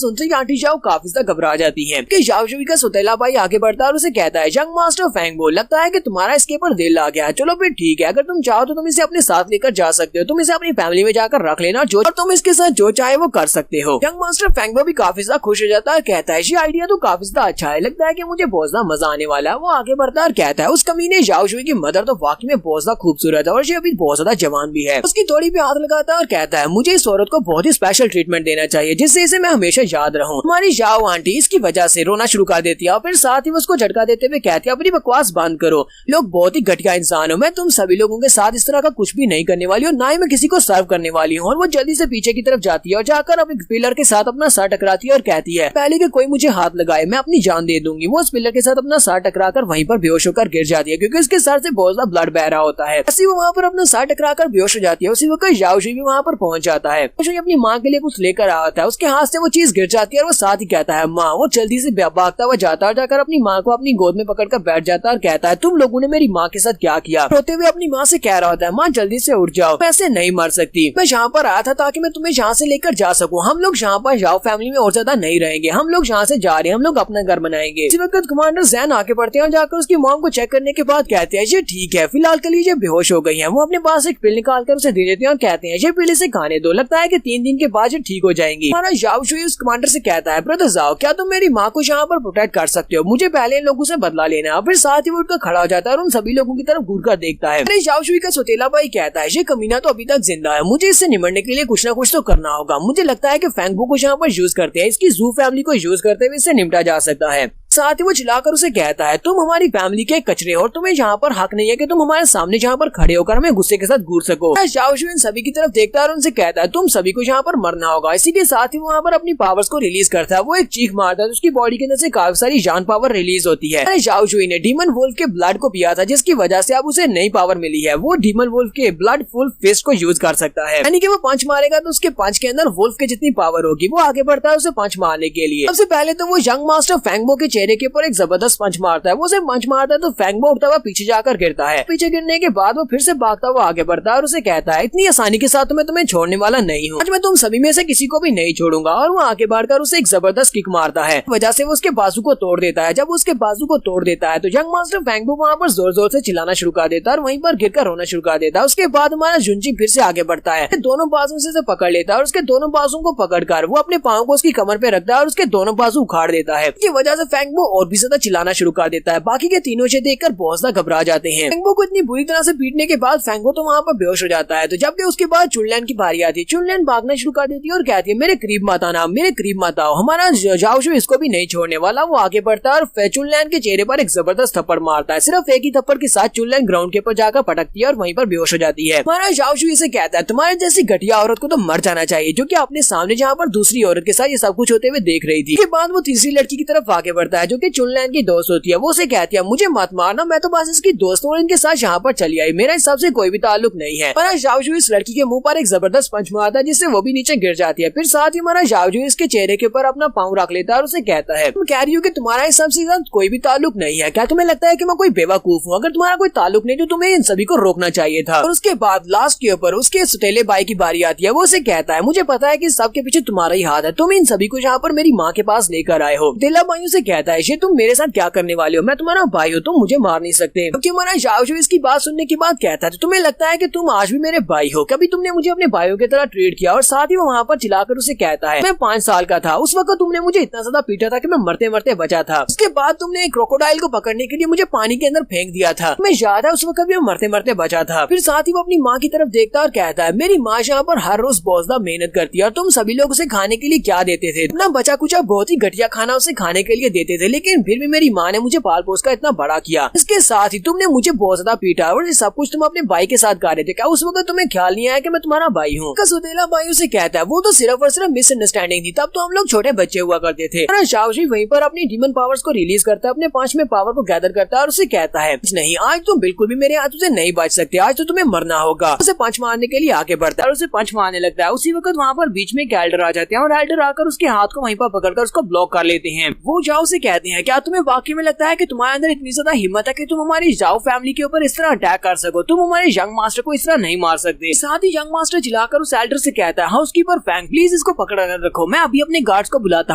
सुनते ही आंटी जाओ काफी ज्यादा घबरा जाती है कि जाओशुई का सौतेला भाई आगे बढ़ता है और उसे कहता है, यंग मास्टर फेंगबो, लगता है कि तुम्हारा इसके पर दिल आ गया है। चलो फिर ठीक है, अगर तुम चाहो तो तुम इसे अपने साथ लेकर जा सकते हो, तुम इसे अपनी फैमिली में जाकर रख लेना जो, और तुम इसके साथ जो चाहे वो कर सकते हो। यंग मास्टर फेंगबो भी काफी ज्यादा खुश हो जाता है, कहता है, ये आइडिया तो काफी ज्यादा अच्छा है, लगता है कि मुझे बहुत ज्यादा मजा आने वाला है। वो आगे बढ़ता है और कहता है, उस कमीने जाओशुई की मदर तो वाकई में बहुत ज्यादा खूबसूरत है और ये अभी बहुत ज्यादा जवान भी है। उसकी थोड़ी पे हाथ लगाता है और कहता है, मुझे इस औरत को बहुत ही स्पेशल ट्रीटमेंट देना चाहिए जिससे इसे मैं हमेशा याद रहूं। हमारी जाओ आंटी इसकी वजह से रोना शुरू कर देती है और फिर साथ ही उसको झटका देते हुए कहती है, अपनी बकवास बंद करो, लोग बहुत ही घटिया इंसान हो, मैं तुम सभी लोगों के साथ इस तरह का कुछ भी नहीं करने वाली हूँ, ना ही मैं किसी को सर्व करने वाली हूँ। और वो जल्दी से पीछे की तरफ जाती है और जाकर अब एक पिलर के साथ अपना सर टकराती है और कहती है, पहले कि कोई मुझे हाथ लगाए मैं अपनी जान दे दूंगी। वो उस पिलर के साथ अपना सर टकराकर वहीं पर बेहोश होकर गिर जाती है क्योंकि उसके सर से बहुत ज्यादा ब्लड बह रहा होता है। ऐसे वो वहाँ पर अपना सर टकराकर बेहोश हो जाती है। उसी वक्त जाओशुई भी वहाँ पर पहुंच जाता है। जाओशुई अपनी माँ के लिए कुछ लेकर आता है, उसके हाथ से वो चीज गिर जाती है और वो साथ ही कहता है, माँ। वो जल्दी से भागता हुआ जाता है, जाकर अपनी माँ को अपनी गोद में पकड़कर बैठ जाता है और कहता है, तुम लोगों ने मेरी माँ के साथ क्या किया? रोते हुए अपनी माँ से कह रहा होता है, माँ जल्दी से उठ जाओ, मैं ऐसे नहीं मर सकती, मैं यहाँ पर आया था ताकि मैं तुम्हें यहाँ से लेकर जा सकूँ। हम लोग यहाँ पर जाओ फैमिली में और ज्यादा नहीं रहेंगे, हम लोग यहाँ से जा रहे हैं, हम लोग अपना घर बनाएंगे। इसी वक्त कमांडर जैन आके पड़ते हैं और जाकर उसकी मॉम को चेक करने के बाद कहते हैं, ये ठीक है, फिलहाल के लिए ये बेहोश हो गई है। वो अपने पास एक पिल निकाल कर उसे दे देते हैं और कहते हैं, ये पिल इसे खाने दो, लगता है कि 3 दिन के बाद ये ठीक हो जाएंगी। हमारा जाओशुई उस कमांडर से कहता है, ब्रदर जाओ, क्या तुम मेरी माँ को यहाँ पर प्रोटेक्ट कर सकते हो? मुझे पहले इन लोगों से बदला लेना है। फिर साथ ही वो उठकर खड़ा हो जाता है और उन सभी लोगों की तरफ घूर कर देखता है। अरे जाओशुई का सौतेला भाई कहता है, ये कमीना तो अभी तक जिंदा है, मुझे इससे निमटने के लिए कुछ ना कुछ तो करना होगा। मुझे लगता है कि फेंगबो को यहाँ पर यूज करते हैं, इसकी जू फैमिली को यूज करते हुए इससे निपटा जा सकता है। साथ ही वो चिल्लाकर उसे कहता है, तुम हमारी फैमिली के कचरे हो और तुम्हें यहाँ पर हक नहीं है कि तुम हमारे सामने यहाँ पर खड़े होकर हमें गुस्से के साथ घूर सको। जाओशुई इन सभी की तरफ देखता है और उनसे कहता है, तुम सभी को यहाँ पर मरना होगा। इसी के साथ ही वो वहाँ पर अपनी पावर्स को रिलीज करता है। वो एक चीख मारता है, उसकी बॉडी के अंदर से काफी सारी जान पावर रिलीज होती है। जाओशुई ने डीमन वुल्फ के ब्लड को पिया था, जिसकी वजह से अब उसे नई पावर मिली है। वो डीमन वुल्फ के ब्लड फुल फिस्ट को यूज कर सकता है, यानी कि वो पंच मारेगा तो उसके पंच के अंदर वुल्फ के जितनी पावर होगी। वो आगे बढ़ता है उसे पंच मारने के लिए। सबसे पहले तो वो यंग मास्टर फेंगबो के चेहरे के ऊपर एक जबरदस्त पंच मारता है। वो उसे पंच मारता है तो फेंगबो उठता हुआ पीछे जाकर गिरता है। पीछे गिरने के बाद वो फिर से भागता हुआ आगे बढ़ता है और उसे कहता है, इतनी आसानी के साथ मैं तुम्हें छोड़ने वाला नहीं हूँ, आज मैं तुम सभी में से किसी को भी नहीं छोड़ूंगा। और वो आगे बढ़कर उसे एक जबरदस्त किक मारता है, वजह से वो उसके बाजू को तोड़ देता है। जब उसके बाजू को तोड़ देता है तो यंग मास्टर फेंगबो वहाँ पर जोर जोर से चिल्लाना शुरू कर देता है और वहीं पर गिरकर रोना शुरू कर देता है। उसके बाद हमारा जुंजी फिर से आगे बढ़ता है, दोनों बाजू से पकड़ लेता है और उसके दोनों बाजू को पकड़कर वो अपने पाँव को उसकी कमर पे रखता है और उसके दोनों बाजू उखाड़ देता है। इसकी वजह से फेंगबो और भी ज्यादा चिल्लाना शुरू कर देता है। बाकी के तीनों से देखकर बहुत ज्यादा घबरा जाते हैं। फेंगबो को इतनी बुरी तरह से पीटने के बाद फेंगबो तो वहाँ पर बेहोश हो जाता है। तो जबकि उसके बाद चुनलियान की बारी आती है, चुनलियान भागना शुरू कर देती है और कहती है, मेरे करीब मत आना, मेरे करीब मत आओ, हमारा जाओशुई इसको भी नहीं छोड़ने वाला। वो आगे बढ़ता है और चुनलियान के चेहरे पर एक जबरदस्त थप्पड़ मारता है। सिर्फ एक ही थप्पड़ के साथ चुनलियान ग्राउंड के ऊपर जाकर पटकती है और वहीं पर बेहोश हो जाती है। हमारा जाओशुई से कहता है, तुम्हारे जैसी घटिया औरत को तो मर जाना चाहिए, जो कि अपने सामने जहाँ पर दूसरी औरत के साथ ये सब कुछ होते हुए देख रही थी। उसके बाद वो तीसरी लड़की की तरफ आगे बढ़ता है जो कि चुनलियान की दोस्त होती है। वो उसे कहती है, मुझे मत मारना, मैं तो बस इसकी दोस्त हूँ और इनके साथ यहाँ पर चली आई, मेरा इस सबसे कोई भी ताल्लुक नहीं है। हमारा जाओशुई इस लड़की के मुंह पर एक जबरदस्त पंच मारता है जिससे वो भी नीचे गिर जाती है। फिर साथ ही हमारा जाओशुई इसके चेहरे के ऊपर अपना पाँव रख लेता है और उसे कहता है, तुम कह रही हो कि तुम्हारा इस सबसे कोई भी ताल्लुक नहीं है, क्या तुम्हें लगता है कि मैं कोई बेवकूफ हूँ? अगर तुम्हारा कोई ताल्लुक नहीं तो तुम्हें इन सभी को रोकना चाहिए था। और उसके बाद लास्ट के ऊपर उसके सौतेले भाई की बारी आती है। वो उसे कहता है, मुझे पता है कि सबके पीछे तुम्हारा ही हाथ है, तुम इन सभी को यहाँ पर मेरी माँ के पास लेकर आए हो। दिला भाई उसे कहता कहता है ये तुम मेरे साथ क्या करने वाले हो, मैं तुम्हारा भाई हूँ, तुम मुझे मार नहीं सकते। क्योंकि हमारा जाओ जो इसकी बात सुनने के बाद कहता है तो तुम्हें लगता है कि तुम आज भी मेरे भाई हो, कभी तुमने मुझे अपने भाइयों की तरह ट्रीट किया। और साथ ही वो वहाँ पर चिल्लाकर उसे कहता है मैं 5 साल का था, उस वक्त तुमने मुझे इतना ज्यादा पीटा था कि मैं मरते मरते बचा था। उसके बाद तुमने एक क्रोकोडाइल को पकड़ने के लिए मुझे पानी के अंदर फेंक दिया था, मैं याद है उस वक्त भी मैं मरते मरते बचा था। फिर साथ ही वो अपनी माँ की तरफ देखता और कहता है मेरी माँ यहाँ पर हर रोज बहुत मेहनत करती है और तुम सभी लोग उसे खाने के लिए क्या देते थे, अपना बचा कुचा बहुत ही घटिया खाना उसे खाने के लिए देते थे, लेकिन फिर भी मेरी माँ ने मुझे पाल पोस कर इतना बड़ा किया। इसके साथ ही तुमने मुझे बहुत ज्यादा पीटा और ये सब कुछ तुम अपने भाई के साथ कर रहे थे, क्या उस वक्त तुम्हें ख्याल नहीं आया कि मैं तुम्हारा भाई हूँ। सौतेला भाई उसे कहता है वो तो सिर्फ और सिर्फ मिसअंडरस्टैंडिंग थी, तब तो हम लोग छोटे बच्चे हुआ करते थे। शाओशी वहीं पर अपनी डीमन पावर्स को रिलीज करता है, अपने 5वें पावर को गैदर करता है और उसे कहता है नहीं आज तुम बिल्कुल भी मेरे हाथों से नहीं बच सकते, आज तो तुम्हें मरना होगा। उसे पंच मारने के लिए आगे बढ़ता है और उसे पंच मारने लगता है। उसी वक्त वहाँ पर बीच में एक एल्डर आ जाते हैं और एल्डर आकर उसके हाथ को वहीं पर पकड़कर उसको ब्लॉक कर लेते हैं। वो जाओ से कहते हैं क्या तुम्हें वाकई में लगता है कि तुम्हारे अंदर इतनी ज्यादा हिम्मत है कि तुम हमारी जाओ फैमिली के ऊपर इस तरह अटैक कर सको, तुम हमारे यंग मास्टर को इस तरह नहीं मार सकते। साथ ही यंग मास्टर चिल्लाकर उस एल्डर से कहता है हाउसकीपर फैंग प्लीज इसको पकड़ कर रखो, मैं अभी अपने गार्ड्स को बुलाता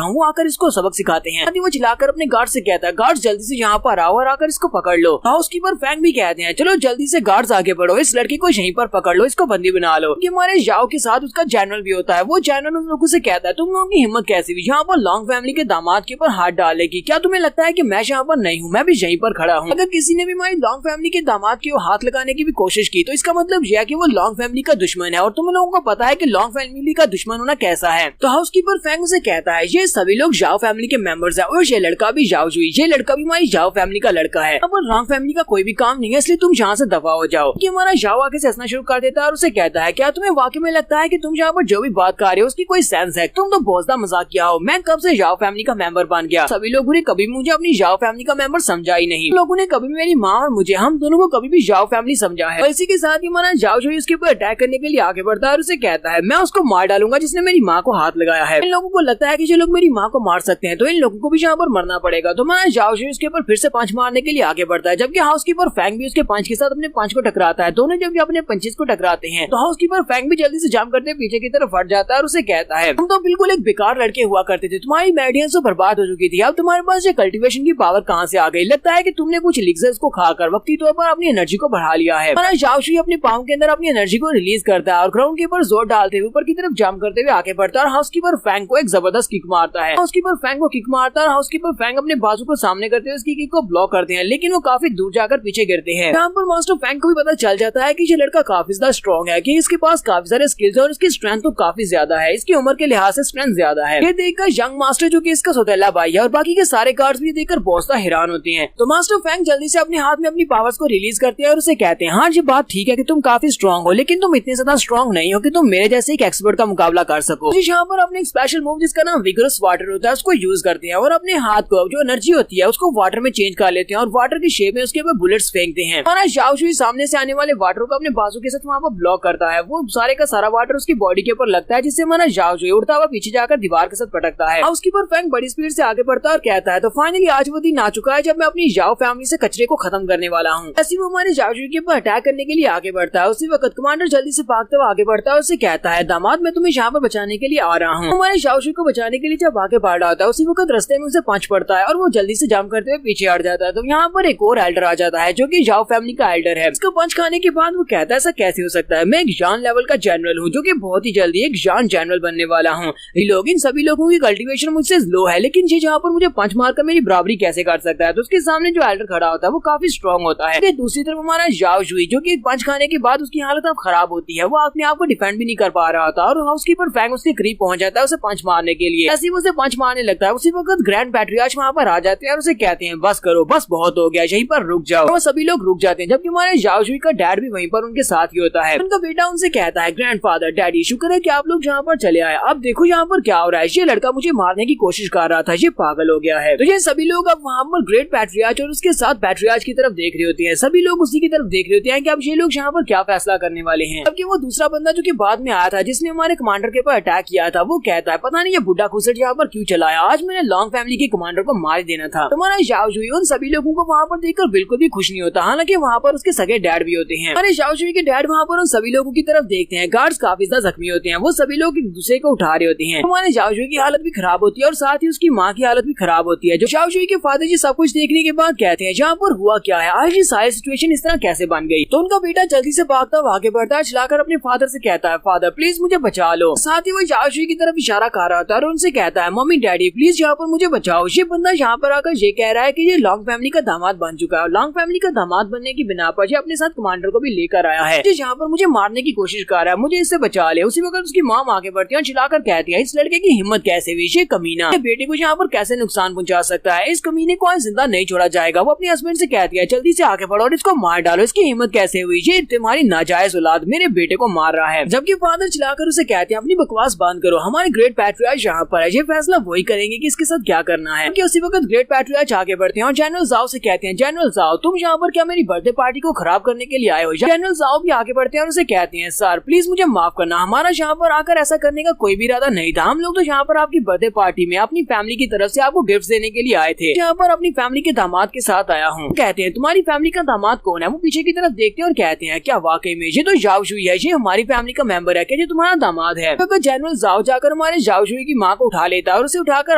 हूँ, वो आकर इसको सबक सिखाते हैं। वो चिल्लाकर अपने गार्ड से कहता है गार्ड्स जल्दी से यहाँ पर आओ और आकर इसको पकड़ लो। हाउसकीपर फैंग भी कहते हैं चलो जल्दी से गार्ड्स आगे बढ़ो, इस लड़की को यहीं पर पकड़ लो, इसको बंदी बना लो। हमारे जाओ के साथ उसका जनरल भी होता है, वो जनरल उन लोगों से कहता है तुम लोगों की हिम्मत कैसी हुई यहाँ पर लॉन्ग फैमिली के दामाद के ऊपर हाथ डालेगी, क्या तुम्हें लगता है कि मैं यहाँ पर नहीं हूँ, मैं भी यहीं पर खड़ा हूँ। अगर किसी ने भी हमारी लॉन्ग फैमिली के दामाद के हाथ लगाने की भी कोशिश की तो इसका मतलब यह है कि वो लॉन्ग फैमिली का दुश्मन है और तुम लोगों को पता है कि लॉन्ग फैमिली का दुश्मन होना कैसा है। तो हाउसकीपर फैंग उसे कहता है ये सभी लोग जाओ फैमिली के मेंबर्स है और ये लड़का भी जाओ जुई, ये लड़का भी हमारी जाओ फैमिली का लड़का है, अब लॉन्ग फैमिली का कोई भी काम नहीं है, इसलिए तुम यहाँ से दफा हो जाओ। कि हमारा जाओ आगे से हंसना शुरू कर देता है और उसे कहता है क्या तुम्हें वाकई में लगता है कि तुम यहाँ पर जो भी बात कर रहे हो उसकी कोई सेंस है, तुम तो बहुत ज्यादा मजाक किया हो, मैं कब से जाओ फैमिली का मेंबर बन गया, सभी लोगों ने कभी मुझे अपनी जाओ फैमिली का मेंबर समझा ही नहीं, लोगों ने कभी मेरी माँ और मुझे हम दोनों को कभी भी जाओ फैमिली समझा है। इसी के साथ ही हमारा जाओ जो उसके ऊपर अटैक करने के लिए आगे बढ़ता है और उसे कहता है मैं उसको मार डालूंगा जिसने मेरी माँ को हाथ लगाया है। इन लोगों को लगता है कि जो लोग मेरी माँ को मार सकते हैं तो इन लोगों को भी यहाँ पर मरना पड़ेगा। तो हमारा जाओ जो उसके ऊपर फिर से पंच मारने के लिए आगे बढ़ता है, जबकि हाउसकीपर फैंग भी उसके पंच के साथ अपने पंच को टकराता है। दोनों जब अपने पंचेस को टकराते हैं तो हाउसकीपर फैंग भी जल्दी से जाम करते पीछे की तरफ हट जाता है और उसे कहता है तुम तो बिल्कुल एक बेकार लड़के हुआ करते थे, तुम्हारी मेडियंस तो बर्बाद हो चुकी थी, अब तुम्हारे पास ये कल्टीवेशन की पावर कहाँ से आ गई, लगता है कि तुमने कुछ एलिक्सर्स को खाकर वक्ती तौर पर अपनी एनर्जी को बढ़ा लिया है। हमारा जाओ शुई अपने पाँव के अंदर अपनी एनर्जी को रिलीज करता है और ग्राउंड के ऊपर जोर डालते हुए ऊपर की तरफ जाम करते हुए आगे बढ़ता है और हाउसकीपर फैंग को एक जबरदस्त किक मारता है। हाउसकीपर फैंग को किक मारता है और हाउसकीपर फैंग अपने बाजू को सामने करते हुए उसकी किक को ब्लॉक करते हैं, लेकिन वो काफी दूर जाकर पीछे गिरते हैं। यहाँ पर मास्टर फैंग को भी पता चल जाता है कि ये लड़का काफी ज्यादा स्ट्रॉन्ग है, कि इसके पास काफी सारे स्किल्स और इसकी स्ट्रेंथ तो काफी ज्यादा है, इसकी उम्र के लिहाज से स्ट्रेंथ ज्यादा है। ये देखकर यंग मास्टर जो कि इसका सौतेला भाई है और बाकी के सारे गार्ड्स भी देखकर बहुत ज्यादा हैरान होते हैं। तो मास्टर फैंग जल्दी से अपने हाथ में अपनी पावर्स को रिलीज करते हैं और उसे कहते हैं हाँ ये बात ठीक है कि तुम काफी स्ट्रॉन्ग हो, लेकिन तुम इतने ज्यादा स्ट्रॉन्ग नहीं हो कि तुम मेरे जैसे एक एक्सपर्ट का मुकाबला कर सको। यहाँ पर अपने एक स्पेशल मूव जिसका नाम विगरस वाटर होता है उसको यूज करते हैं और अपने हाथ को जो एनर्जी होती है उसको वाटर में चेंज कर लेते हैं और वाटर की शेप में उसके ऊपर बुलेट्स फेंकते हैं। हमारा जाओ शुई सामने से आने वाले वाटर को अपने बाजू के साथ वहाँ पर ब्लॉक करता है, वो सारे का सारा वाटर उसकी बॉडी के ऊपर लगता है जिससे हमारा जाओ शुई उड़ता हुआ पीछे जाकर दीवार के साथ पटकता है। हाउसकीपर फैंग बड़ी स्पीड से आगे बढ़ता है और कहता है तो फाइनली आज वो दिन आ चुका है जब मैं अपनी जाओ फैमिली से कचरे को खत्म करने वाला हूँ। ऐसे वो हमारे जाओ शुई के ऊपर अटैक करने के लिए आगे बढ़ता है। उसी वक्त कमांडर जल्दी से भागते हुए आगे बढ़ता है, उससे कहता है दामाद मैं तुम्हें यहाँ पर बचाने के लिए आ रहा हूँ। हमारे जाओ शुई को बचाने के लिए जब आगे बढ़ रहा होता है उसी वक्त रास्ते में उसे पंच पड़ता है और वो जल्दी से जाम करते हुए पीछे हट जाता है। तो यहाँ पर एक और एल्डर आ जाता है जो कि जाओ फैमिली का एल्डर है। इसको पंच खाने के बाद वो कहता है ऐसा कैसे हो सकता है, मैं एक जान लेवल का जनरल हूँ जो कि बहुत ही जल्दी एक जान जनरल बनने वाला हूँ, लोग इन सभी लोगों की कल्टीवेशन मुझसे लो है, लेकिन ये जहाँ पर मुझे पंच मारकर मेरी बराबरी कैसे कर सकता है। तो उसके सामने जो एल्डर खड़ा होता है वो काफी स्ट्रॉन्ग होता है। दूसरी तरफ हमारा जाओ शुई जो कि पंच खाने के बाद उसकी हालत अब खराब होती है, वो अपने आप को डिफेंड भी नहीं कर पा रहा था और हाउसकीपर फैंग उसके करीब पहुंच जाता है उसे पंच मारने के लिए। ऐसे वो उसे पंच मारने लगता है। उसी वक्त ग्रैंड पैट्रियार्च वहाँ पर आ जाते हैं और उसे कहते हैं बस करो, बस बहुत हो गया, यहीं पर रुक जाओ। वो सभी लोग रुक जाते हैं जबकि हमारे जाओ शुई का डैड भी वहीं पर उनके साथ ही होता है। उनका बेटा उनसे कहता है ग्रैंडफादर डैडी शुक्र है कि आप लोग जहाँ पर चले आए, अब देखो यहाँ पर क्या हो रहा है, ये लड़का मुझे मारने की कोशिश कर रहा था, ये पागल हो गया है। तो ये सभी लोग अब वहाँ पर ग्रेट पैट्रियार्च और उसके साथ पैट्रियार्च की तरफ देख रहे होते हैं, सभी लोग उसी की तरफ देख रहे होते हैं कि अब ये लोग यहाँ पर क्या फैसला करने वाले हैं। जबकि वो दूसरा बंदा जो कि बाद में आया था जिसने हमारे कमांडर के ऊपर अटैक किया था वो कहता है पता नहीं ये बुढ़ा खुसट यहाँ पर क्यों चलाया, आज मैंने लॉन्ग फैमिली के कमांडर को मार देना था। तुम्हारा जाओ शुई उन सभी लोगों को वहाँ पर देखकर बिल्कुल भी खुश नहीं होता, हालांकि वहाँ पर उसके सगे डैड भी होते हैं। हमारे जाओ शुई के डैड वहाँ पर उन सभी लोगों की तरफ देखते हैं, गार्ड्स काफी ज्यादा जख्मी होते हैं, वो सभी लोग एक दूसरे को उठा रहे होते हैं। हमारे जाओ शुई की हालत भी खराब होती है और साथ ही उसकी माँ की हालत भी खराब खराब होती है। जो शाओशुई के फादर जी सब कुछ देखने के बाद कहते हैं जहाँ पर हुआ क्या है, आज ये सारी सिचुएशन इस तरह कैसे बन गई। तो उनका बेटा जल्दी से भागता हुआ आगे बढ़ता है, चिल्लाकर अपने फादर से कहता है फादर प्लीज मुझे बचा लो। साथ ही वो शाओशुई की तरफ इशारा कर रहा था और उनसे कहता है मम्मी डैडी प्लीज यहाँ पर मुझे बचाओ। ये बंदा यहाँ पर आकर ये कह रहा है कि ये लॉन्ग फैमिली का दामाद बन चुका है। लॉन्ग फैमिली का दामाद बनने की बिना पर ये अपने साथ कमांडर को भी लेकर आया है, यहाँ पर मुझे मारने की कोशिश कर रहा है, मुझे इससे बचा ले। उसी वक्त उसकी माँ आगे बढ़ती है और चिल्लाकर कहती है इस लड़के की हिम्मत कैसे हुई, ये कमीना बेटे को यहाँ पर कैसे नुकसान पहुँचा सकता है, इस कमीने को आज जिंदा नहीं छोड़ा जाएगा। वो अपने हस्बैंड से कहती है जल्दी से आगे बढ़ो और इसको मार डालो, इसकी हिम्मत कैसे हुई, ये तुम्हारी नाजायज औलाद मेरे बेटे को मार रहा है। जबकि फादर चिल्लाकर उसे कहते हैं अपनी बकवास बंद करो, हमारे ग्रेट पैट्रियार्च यहाँ पर है, ये फैसला वही करेंगे कि इसके साथ क्या करना है। उसी वक्त ग्रेट पैट्रियार्च आगे बढ़ते हैं और जनरल जाओ से कहते हैं जनरल जाओ तुम यहाँ पर क्या मेरी बर्थडे पार्टी को खराब करने के लिए आए हो। जनरल जाओ भी आगे बढ़ते हैं और उसे कहते हैं सर प्लीज मुझे माफ करना, हमारा यहाँ पर आकर ऐसा करने का कोई भी इरादा नहीं था। हम लोग तो यहाँ पर आपकी बर्थडे पार्टी में अपनी फैमिली की तरफ से आपको गिफ्ट देने के लिए आए थे, यहाँ पर अपनी फैमिली के दामाद के साथ आया हूँ। कहते हैं तुम्हारी फैमिली का दामाद कौन है। वो पीछे की तरफ देखते हैं और कहते हैं क्या वाकई में ये तो शाओशुई है, ये हमारी फैमिली का मेंबर है, क्या ये तुम्हारा दामाद है। तो जनरल जाओ जाकर हमारे शाओशुई की माँ को उठा लेता है और उसे उठाकर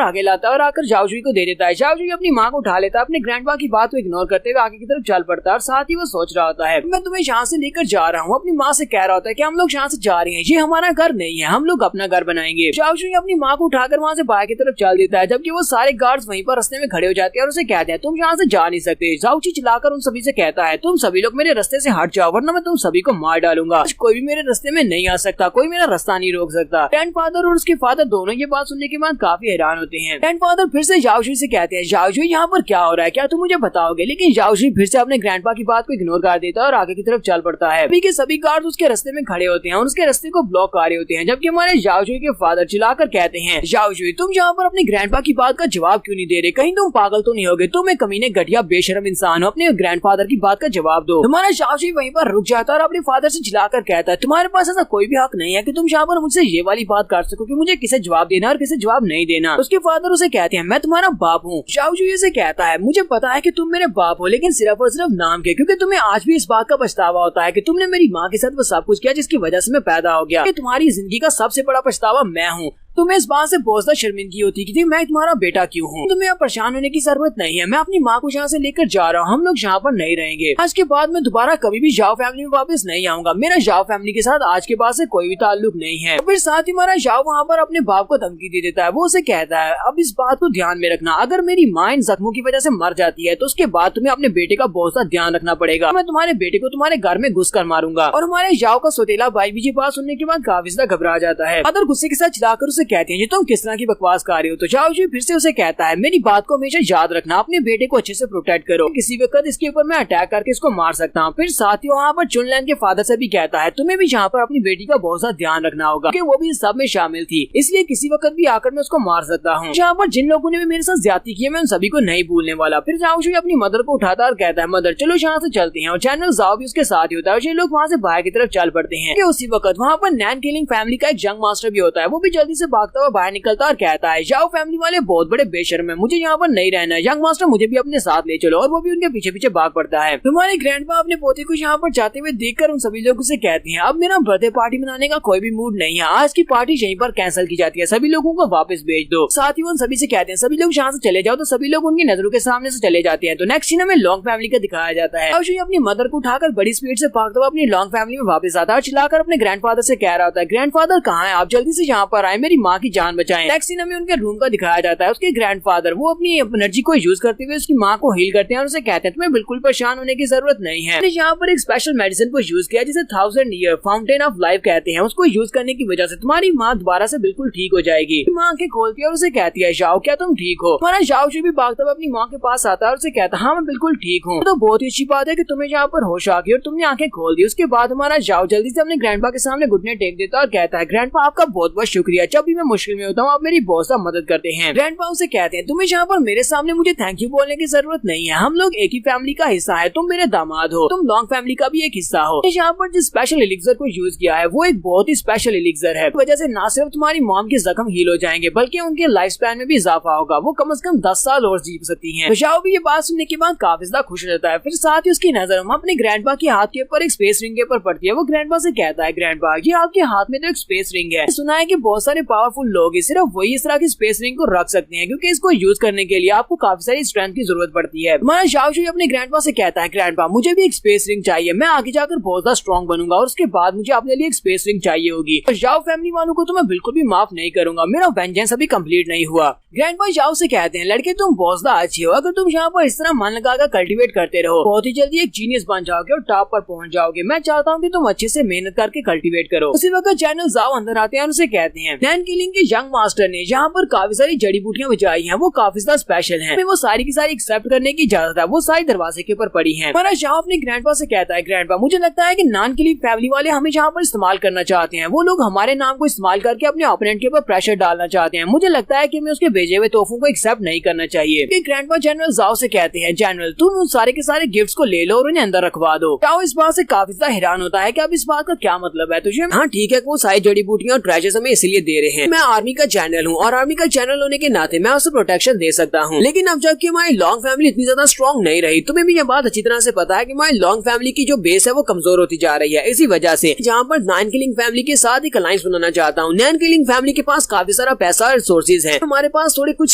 आगे लाता है और आकर शाओशुई को दे देता है। शाओशुई अपनी माँ को उठा लेता है, अपने ग्रैंडपा की बात को इग्नोर करते हुए आगे की तरफ चल पड़ता है और साथ ही वो सोच रहा होता है मैं तुम्हें यहाँ से लेकर जा रहा हूँ। अपनी माँ से कह रहा होता है कि हम लोग यहाँ से जा रहे हैं, ये हमारा घर नहीं है, हम लोग अपना घर बनाएंगे। शाओशुई अपनी माँ को उठाकर वहाँ से बाहर की तरफ चल देता है, जबकि वो सारे गार्ड्स वहीं पर रास्ते में खड़े हो जाते हैं और उसे कहते हैं तुम यहाँ से जा नहीं सकते। शाओशुई चिल्लाकर उन सभी से कहता है तुम सभी लोग मेरे रास्ते से हट जाओ वरना मैं तुम सभी को मार डालूंगा। कोई भी मेरे रास्ते में नहीं आ सकता, कोई मेरा रास्ता नहीं रोक सकता। ग्रैंडफादर और उसके फादर दोनों ये बात सुनने के बाद काफी हैरान होते हैं। ग्रैंडफादर फिर से शाओशुई से कहते हैं शाओशुई यहाँ पर क्या हो रहा है, क्या तुम मुझे बताओगे। लेकिन शाओशुई फिर से अपने ग्रैंडपा की बात को इग्नोर कर देता है और आगे की तरफ चल पड़ता है। अभी के सभी गार्ड उसके रास्ते में खड़े होते हैं और उसके रास्ते को ब्लॉक कर रहे होते हैं, जबकि हमारे शाओशुई के फादर चिल्लाकर कहते हैं शाओशुई तुम यहाँ पर अपने ग्रैंडपा की बात का जवाब क्यों नहीं दे रहे, कहीं तुम पागल तो नहीं हो गए, तुम एक कमीने घटिया बेशरम इंसान हो, अपने ग्रैंडफादर की बात का जवाब दो। हमारा शाओशुई वहीं पर रुक जाता है और अपने फादर से चिल्लाकर कहता है तुम्हारे पास ऐसा कोई भी हक नहीं है कि तुम यहाँ पर मुझसे ये वाली बात कर सको कि मुझे किसे जवाब देना और किसे जवाब नहीं देना। उसके फादर उसे कहते हैं मैं तुम्हारा बाप हूँ। शाओशुई से कहता है मुझे पता है कि तुम मेरे बाप हो, लेकिन सिर्फ और सिर्फ नाम के, क्योंकि तुम्हें आज भी इस बात का पछतावा होता है कि तुमने मेरी माँ के साथ वो सब कुछ किया जिसकी वजह से मैं पैदा हो गया। तुम्हारी जिंदगी का सबसे बड़ा पछतावा मैं हूँ। तुम्हें इस बात से बहुत ज्यादा शर्मिंदगी होती कि मैं तुम्हारा बेटा क्यों हूँ। तुम्हें अब परेशान होने की जरूरत नहीं है, मैं अपनी माँ को यहाँ से लेकर जा रहा हूँ, हम लोग यहाँ पर नहीं रहेंगे। आज के बाद मैं दोबारा कभी भी जाओ फैमिली में वापस नहीं आऊंगा, मेरा जाओ फैमिली के साथ आज के बाद से कोई भी ताल्लुक नहीं है। फिर साथ ही हमारा जाओ वहाँ पर अपने बाप को धमकी दे देता है। वो उसे कहता है अब इस बात को ध्यान में रखना, अगर मेरी माँ इन जख्मों की वजह से मर जाती है तो उसके बाद तुम्हें अपने बेटे का बहुत सा ध्यान रखना पड़ेगा। मैं तुम्हारे बेटे को तुम्हारे घर में घुस कर मारूंगा। और हमारे जाओ का सोतेला भाई भी ये बात सुनने के बाद काफी ज्यादा घबरा जाता है। अदर गुस्से के साथ चिल्लाकर उसे कहते हैं तुम किस की बकवास कर रहे हो। तो शाओशुई फिर से उसे कहता है मेरी बात को हमेशा याद रखना, अपने बेटे को अच्छे से प्रोटेक्ट करो, किसी वक्त इसके ऊपर मैं अटैक करके इसको मार सकता हूँ। फिर साथ ही वहाँ पर चुनलैन के फादर से भी कहता है तुम्हें भी यहाँ पर अपनी बेटी का बहुत सा ध्यान रखना होगा क्योंकि वो भी सब में शामिल थी, इसलिए किसी वक्त भी आकर मैं उसको मार सकता हूँ। यहाँ पर जिन लोगों ने भी मेरे साथ ज्यादती की है मैं उन सभी को नहीं भूलने वाला। फिर शाओशुई अपनी मदर को उठाता और कहता है मदर चलो यहाँ से चलते हैं। और जनरल जाओ भी उसके साथ ही होता है। ये लोग वहाँ से बाहर की तरफ चल पड़ते हैं। उसी वक्त वहाँ पर नैन किलिंग फैमिली का एक यंग मास्टर भी होता है। वो भी जल्दी से भागता हुआ बाहर निकलता और कहता है जाओ फैमिली वाले बहुत बड़े बेशर्म है, मुझे यहाँ पर नहीं रहना है, यंग मास्टर मुझे भी अपने साथ ले चलो। और वो भी उनके पीछे पीछे भाग पड़ता है। तुम्हारे ग्रैंडपा अपने पोते को यहाँ पर जाते हुए देखकर उन सभी लोगों से कहती हैं अब मेरा बर्थडे पार्टी मनाने का कोई भी मूड नहीं है, आज की पार्टी यहीं पर कैंसिल की जाती है, सभी लोगों को वापस भेज दो। साथ ही उन सभी से कहते हैं सभी लोग यहाँ से चले जाओ। तो सभी लोग उनकी नजरों के सामने से चले जाते हैं। तो नेक्स्ट सीन में लॉन्ग फैमिली का दिखाया जाता है। शाओशुई अपनी मदर को उठाकर बड़ी स्पीड से भागता हुआ अपनी लॉन्ग फैमिली में वापस आता है और चिल्लाकर अपने ग्रैंडफादर से कह रहा होता है ग्रैंडफादर कहाँ है, आप जल्दी से यहाँ पर आए, मेरी माँ की जान बचाएं। नेक्स्ट सीन में उनके रूम का दिखाया जाता है। उसके ग्रैंडफादर वो अपनी एनर्जी को यूज करते हुए उसकी माँ को हील करते हैं और उसे कहते हैं तुम्हें बिल्कुल परेशान होने की जरूरत नहीं है। यहाँ पर एक स्पेशल मेडिसिन को यूज किया जिसे 1000 ईयर फाउंटेन ऑफ लाइफ कहते हैं। उसको यूज करने की वजह से तुम्हारी माँ दोबारा से बिल्कुल ठीक हो जाएगी। माँ आंखें खोलती है और उसे कहती है जाओ क्या तुम ठीक हो। हमारा शाओशुई भी भागता हुआ अपनी माँ के पास आता है और उसे कहता है हाँ मैं बिल्कुल ठीक हूँ। तो बहुत ही अच्छी बात है कि तुम्हें यहाँ पर होश आ गई और तुमने आंखें खोल दी। उसके बाद हमारा जाओ जल्दी से अपने ग्रैंडपा के सामने घुटने टेक देता है और कहता है ग्रैंडपा आपका बहुत बहुत शुक्रिया, जब भी मैं मुश्किल में होता हूँ आप मेरी बहुत सा मदद करते हैं। ग्रैंडपा उसे कहते हैं तुम्हें यहाँ पर मेरे सामने मुझे थैंक यू बोलने की जरूरत नहीं है, हम लोग एक ही फैमिली का हिस्सा है, तुम मेरे दामाद हो, तुम लॉन्ग फैमिली का भी एक हिस्सा हो। यहाँ पर जो स्पेशल एलिक्सर को यूज किया है वो एक बहुत ही स्पेशल एलिक्सर है, वजह से न सिर्फ तुम्हारी मॉम के जख्म हील हो जाएंगे बल्कि उनके लाइफ स्पैन में भी इजाफा होगा, वो कम से कम 10 साल और जी सकती हैं। तो शाओ भी ये बात सुनने के बाद काफी ज्यादा खुश हो जाता है। फिर साथ ही उसकी नजर हम अपने ग्रैंडपा के हाथ के ऊपर एक स्पेस रिंग के ऊपर पड़ती है। वो ग्रैंडपा से कहता है ग्रैंडपा ये आपके हाथ में तो एक स्पेस रिंग है, सुना है कि बहुत सारे पावरफुल लोग हैं सिर्फ वही इस तरह की स्पेस रिंग को रख सकते हैं, क्योंकि इसको यूज करने के लिए आपको काफी सारी स्ट्रेंथ की जरूरत पड़ती है। हमारा झाओ शुई अपने ग्रैंडपा से कहता है, ग्रैंडपा मुझे भी एक स्पेस रिंग चाहिए, मैं आगे जाकर बहुत ज्यादा स्ट्रॉन्ग बनूंगा और उसके बाद मुझे अपने लिए एक स्पेस रिंग चाहिए होगी। और झाओ फैमिली वालों को तो मैं बिल्कुल भी माफ नहीं करूंगा, मेरा वेंजेंस अभी कंप्लीट नहीं हुआ। ग्रैंडपा झाओ से कहते हैं, लड़के तुम बहुत ज्यादा अच्छे हो, अगर तुम यहाँ पर इस तरह मन लगाकर कल्टीवेट करते रहो बहुत ही जल्दी एक जीनियस बन जाओगे और टॉप पर पहुंच जाओगे। मैं चाहता हूँ कि तुम अच्छे से मेहनत करके कल्टीवेट करो। उसी वक्त जनरल झाओ अंदर आते हैं और उसे कहते हैं, नैन किलिंग के यंग मास्टर ने यहाँ पर काफी सारी जड़ी बूटियां बचाई हैं, वो काफी ज्यादा स्पेशल हैं, वो सारी की सारी एक्सेप्ट करने की इजाजत है, वो सारी दरवाजे के ऊपर पड़ी हैं। हमारा झाओ अपने ग्रैंडपा से कहता है, ग्रैंडपा मुझे लगता है कि नैन किलिंग फैमिली वाले हमें यहाँ पर इस्तेमाल करना चाहते हैं, वो लोग हमारे नाम को इस्तेमाल करके अपने ओपोनेंट के ऊपर प्रेशर डालना चाहते हैं। मुझे लगता है कि हमें उसके भेजे हुए तोहफों को एक्सेप्ट नहीं करना चाहिए। ग्रैंडपा जनरल झाओ से कहते हैं, जनरल तुम उन सारे के सारे गिफ्ट्स को ले लो और उन्हें अंदर रखवा दो। झाओ इस बात से काफी ज्यादा हैरान होता है कि अब इस बात का क्या मतलब है तुझे? हाँ ठीक है, वो सारी जड़ी बूटियां और ट्रेजर्स हमें इसलिए दे रहे हैं, मैं आर्मी का जनरल हूँ और आर्मी का जनरल होने के नाते मैं उसे प्रोटेक्शन दे सकता हूँ। लेकिन अब जबकि हमारी लॉन्ग फैमिली इतनी ज्यादा स्ट्रॉन्ग नहीं रही, तुम्हें भी ये बात अच्छी तरह से पता है कि हमारी लॉन्ग फैमिली की जो बेस है वो कमजोर होती जा रही है। इसी वजह से जहाँ पर नैन किलिंग फैमिली के साथ एक अलायंस बनाना चाहता हूँ। नैन किलिंग फैमिली के पास काफी सारा पैसा और रिसोर्सेज है, हमारे पास थोड़े कुछ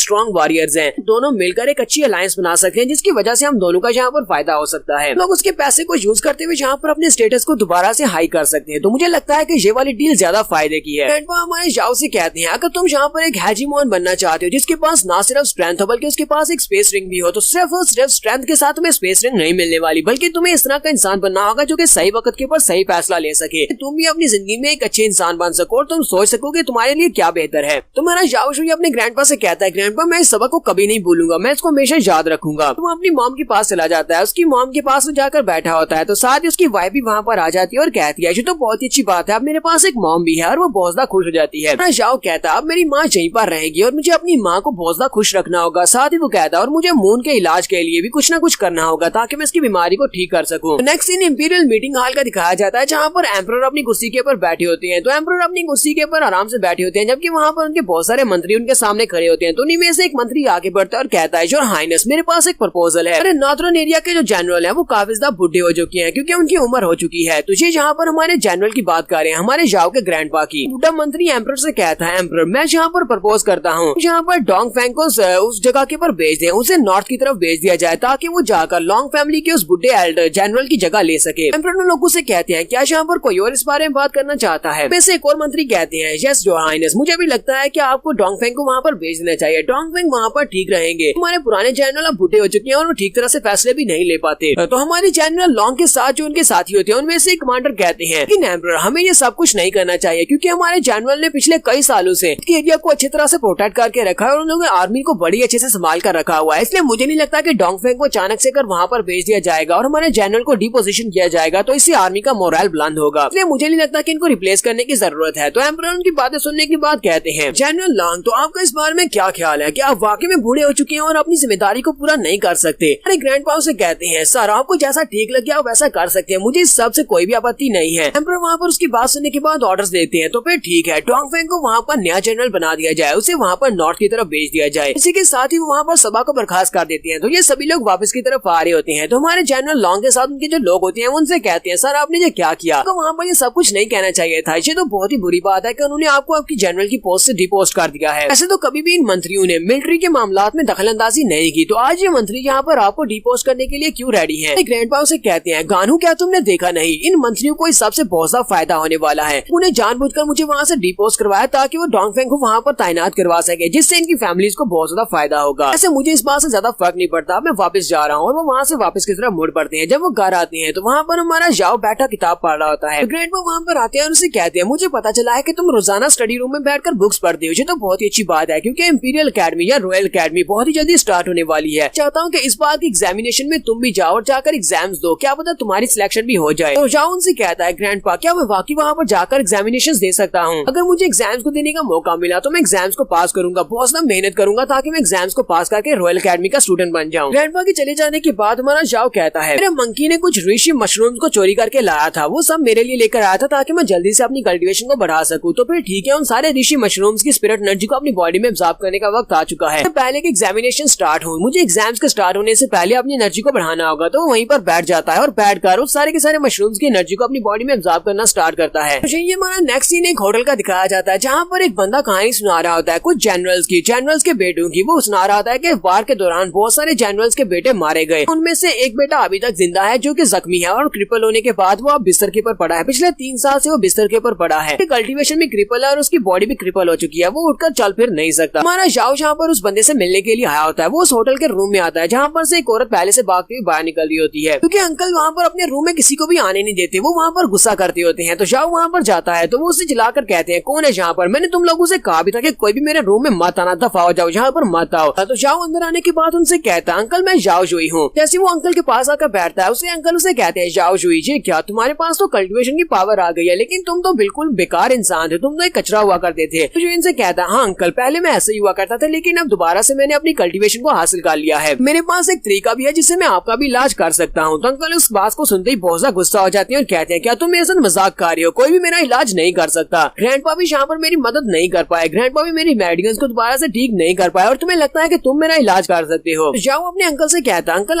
स्ट्रॉन्ग वॉरियर्स हैं, दोनों मिलकर एक अच्छी अलायंस बना सकते हैं, जिसकी वजह से हम दोनों का यहाँ पर फायदा हो सकता है। लोग उसके पैसे को यूज करते हुए यहाँ पर अपने स्टेटस को दोबारा से हाई कर सकते हैं। तो मुझे लगता है कि ये वाली डील ज्यादा फायदे की है। हमारे झाओ से कहते हैं, अगर तुम यहाँ पर एक हेजीमोन बनना चाहते हो जिसके पास ना सिर्फ स्ट्रेंथ हो बल्कि उसके पास एक स्पेस रिंग भी हो, तो सिर्फ स्ट्रेंथ के साथ तुम्हें स्पेस रिंग नहीं मिलने वाली, बल्कि तुम्हें इस तरह का इंसान बनना होगा जो कि सही वक्त के ऊपर सही फैसला ले सके, तुम भी अपनी जिंदगी में एक अच्छे इंसान बन सको और तुम सोच सको कि तुम्हारे लिए क्या बेहतर है। तुम्हारा झाओ शुई अपने ग्रैंडपा से कहता है, ग्रैंडपा मैं इस सबक को कभी नहीं भूलूंगा, मैं इसको हमेशा याद रखूंगा। वो अपनी मॉम के पास चला जाता है, उसकी मॉम के पास जाकर बैठा होता है, तो साथ ही उसकी वाइफ भी वहाँ पर आ जाती है और कहती है, ये तो बहुत ही अच्छी बात है, अब मेरे पास एक मॉम भी है, और वो बहुत ज्यादा खुश हो जाती है। झाओ कहता है, अब मेरी माँ यहीं पर रहेगी और मुझे अपनी माँ को बहुत ज्यादा खुश रखना होगा। साथ ही वो कहता है, और मुझे मून के इलाज के लिए भी कुछ ना कुछ करना होगा ताकि मैं इसकी बीमारी को ठीक कर सकूं। Next scene imperial meeting hall का दिखाया जाता है, जहाँ पर एम्परर अपनी कुर्सी के ऊपर बैठे होते हैं। तो एम्परर अपनी कुर्सी के ऊपर आराम से बैठे होते हैं, जबकि वहाँ पर उनके बहुत सारे मंत्री उनके सामने खड़े होते हैं। तो उन्हीं में से एक मंत्री आगे बढ़ता है और कहता है, योर हाइनेस मेरे पास एक प्रपोजल है। अरे नॉर्थर्न एरिया के जो जनरल है वो काफी ज्यादा बुढ़े हो चुके हैं क्योंकि उनकी उम्र हो चुकी है। तुझे यहाँ पर हमारे जनरल की बात कर रहे हैं, हमारे झाओ के ग्रैंडपा की। बूढ़ा मंत्री एम्परर से कहता है, एम्परर मैं यहाँ पर प्रपोज करता हूँ, यहाँ पर डोंग फैंग को उस जगह के ऊपर भेज दें, उसे नॉर्थ की तरफ भेज दिया जाए ताकि वो जाकर लॉन्ग फैमिली के उस बुढ़े एल्डर जनरल की जगह ले सके। एम्परर उन लोगों से कहते हैं, क्या यहाँ पर कोई और इस बारे में बात करना चाहता है? वैसे एक और मंत्री कहते हैं, यस योर हाइनेस मुझे भी लगता है कि आपको डोंग फैंग को वहाँ पर भेज देना चाहिए, डोंग फैंग वहाँ पर ठीक रहेंगे। हमारे पुराने जनरल अब बुढ़े हो चुके हैं और वो ठीक तरह से फैसले भी नहीं ले पाते। तो हमारे जनरल लॉन्ग के साथ जो उनके साथी होते हैं उनमें से कमांडर कहते हैं कि एम्परर हमें ये सब कुछ नहीं करना चाहिए क्योंकि हमारे जनरल ने पिछले कई सालों से एरिया को अच्छी तरह से प्रोटेक्ट करके रखा है और उन लोगों ने आर्मी को बड़ी अच्छे से संभाल कर रखा हुआ है। इसलिए मुझे नहीं लगता कि डोंग फैंग को अचानक से कर वहाँ पर भेज दिया जाएगा और हमारे जनरल को डिपोजिशन किया जाएगा, तो इससे आर्मी का मोरल बुलंद होगा। इसलिए मुझे नहीं लगता कि इनको रिप्लेस करने की जरूरत है। तो एम्परर उनकी बातें सुनने के बाद कहते हैं, जनरल लॉन्ग तो आपका इस बारे में क्या ख्याल है कि आप वाकई में बूढ़े हो चुके हैं और अपनी जिम्मेदारी को पूरा नहीं कर सकते? अरे ग्रैंडपा से कहते हैं, सर आपको जैसा ठीक लगे आप वैसा कर सकते हैं, मुझे इस सब से कोई भी आपत्ति नहीं है। एम्परर वहाँ पर उसकी बात सुनने के बाद ऑर्डर्स देते हैं, तो फिर ठीक है डोंग फैंग को वहाँ पर नया जनरल बना दिया जाए, उसे वहाँ पर नॉर्थ की तरफ भेज दिया जाए। इसी के साथ ही वो वहाँ पर सभा को बर्खास्त कर देते हैं। तो ये सभी लोग वापस की तरफ आ रहे होते हैं। तो हमारे जनरल लॉन्ग के साथ उनके जो लोग होते हैं उनसे कहते हैं, सर आपने ये क्या किया? तो वहाँ पर ये सब कुछ नहीं कहना चाहिए था, ये तो बहुत ही बुरी बात है कि उन्होंने आपको आपकी जनरल की पोस्ट से डिपोस्ट कर दिया है। ऐसे तो कभी भी इन मंत्रियों ने मिलिट्री के मामलात में दखलंदाजी नहीं की, तो आज ये मंत्री यहाँ पर आपको डिपोस्ट करने के लिए क्यों रेडी है? ग्रैंडपा से कहते हैं, गानू क्या तुमने देखा नहीं, इन मंत्रियों को इस सबसे बहुत ज्यादा फायदा होने वाला है, उन्हें जानबूझकर मुझे वहाँ से डिपोस्ट करवाया ताकि वो डोंग फैंग को वहाँ पर तैनात करवा सके, जिससे इनकी फैमिलीज को बहुत ज्यादा फायदा होगा। ऐसे मुझे इस बात से ज्यादा फर्क नहीं पड़ता, मैं वापस जा रहा हूँ। और वो वहाँ से वापस की तरफ मुड़ पड़ते हैं। जब वो घर आते हैं तो वहाँ पर हमारा झाओ बैठा किताब पढ़ रहा होता है। ग्रैंडपा वहाँ पर आते हैं और उसे कहते हैं, मुझे पता चला है कि तुम रोजाना स्टडी रूम में बैठकर बुक्स पढ़ते हो, ये तो बहुत ही अच्छी बात है क्योंकि इंपीरियल अकेडमी या रॉयल अकेडमी बहुत ही जल्दी स्टार्ट होने वाली है। चाहता हूँ कि इस बार की एग्जामिनेशन में तुम भी जाओ और जाकर एग्जाम्स दो, क्या पता तुम्हारी सिलेक्शन भी हो जाए। तो झाओ उनसे कहता है, ग्रैंडपा क्या मैं वाकई वहाँ पर जाकर एग्जामिनेशन दे सकता हूँ? अगर मुझे एग्जाम्स को देने का मौका मिला तो मैं एग्जाम्स को पास करूंगा, बहुत ज्यादा मेहनत करूंगा ताकि मैं एग्जाम्स को पास करके रॉयल अकेडमी का स्टूडेंट बन जाऊँ। ग्रैंडपा के चले जाने के बाद हमारा झाओ कहता है, मेरे मंकी ने कुछ ऋषि मशरूम्स को चोरी करके लाया था, वो सब मेरे लिए लेकर आया था ताकि मैं जल्दी से अपनी कल्टीवेशन को बढ़ा सकूं। तो फिर ठीक है, उन सारे ऋषि मशरूम्स की स्पिरिट एनर्जी को अपनी बॉडी में एब्जॉर्ब करने का वक्त आ चुका है। तो पहले की एग्जामिनेशन स्टार्ट हो, मुझे एग्जाम्स के स्टार्ट होने से पहले अपनी एनर्जी को बढ़ाना होगा। तो वहीं पर बैठ जाता है और बैठ कर उस सारे के सारे मशरूम्स की एनर्जी को अपनी बॉडी में एब्जॉर्ब करना स्टार्ट करता है। तो ये हमारा नेक्स्ट सीन एक होटल का दिखाया जाता है, जहाँ यहाँ पर एक बंदा कहानी सुना रहा होता है कुछ जनरल्स के बेटों की। वो सुना रहा होता है कि वार के दौरान बहुत सारे जनरल्स के बेटे मारे गए, उनमें से एक बेटा अभी तक जिंदा है जो कि जख्मी है और क्रिपल होने के बाद वो अब बिस्तर के ऊपर पड़ा है। पिछले 3 साल से वो बिस्तर के ऊपर पड़ा है। कल्टीवेशन भी क्रिपल है और उसकी बॉडी भी क्रिपल हो चुकी है, वो उठकर चल फिर नहीं सकता। हमारा जाओ जहाँ पर उस बंदे से मिलने के लिए आया होता है, वो उस होटल के रूम में आता है जहाँ पर से एक औरत पहले से भागती हुई बाहर निकल रही होती है, क्योंकि अंकल वहाँ पर अपने रूम में किसी को भी आने नहीं देते, वो वहाँ पर गुस्सा करते होते हैं। तो जाओ वहाँ पर जाता है तो वो उसे चिल्लाकर कहते हैं, कौन है जहाँ पर? मैंने तुम लोगों से कहा भी था कि कोई भी मेरे रूम में मत आना, दफा हो जाओ, जहाँ पर मत आओ। तो जाओ अंदर आने के बाद उनसे कहता है, अंकल मैं जाओ जुई हूँ। जैसे वो अंकल के पास आकर बैठता है, उसे अंकल उसे कहते हैं, जाओ जुई जी क्या तुम्हारे पास तो कल्टीवेशन की पावर आ गई है, लेकिन तुम तो बिल्कुल बेकार इंसान थे, तुम तो एक कचरा हुआ करते थे। तो इनसे कहता है, हाँ अंकल पहले मैं ऐसे ही हुआ करता था, लेकिन अब दोबारा से मैंने अपनी कल्टीवेशन को हासिल कर लिया है। मेरे पास एक तरीका भी है जिससे मैं आपका भी इलाज कर सकता हूँ। तो अंकल उस बात को सुनते ही बहुत ज्यादा गुस्सा हो जाते हैं और कहते हैं, क्या तुम मेरे साथ मजाक कर रहे हो? कोई भी मेरा इलाज नहीं कर सकता। ग्रैंडपा भी यहाँ पर मेरी मदद नहीं कर पाए, ग्रैंडपा भी मेरी मेडिकल्स को दोबारा से ठीक नहीं कर पाए और तुम्हें लगता है कि तुम मेरा इलाज कर सकते हो। जाओ अपने अंकल से कहता, अंकल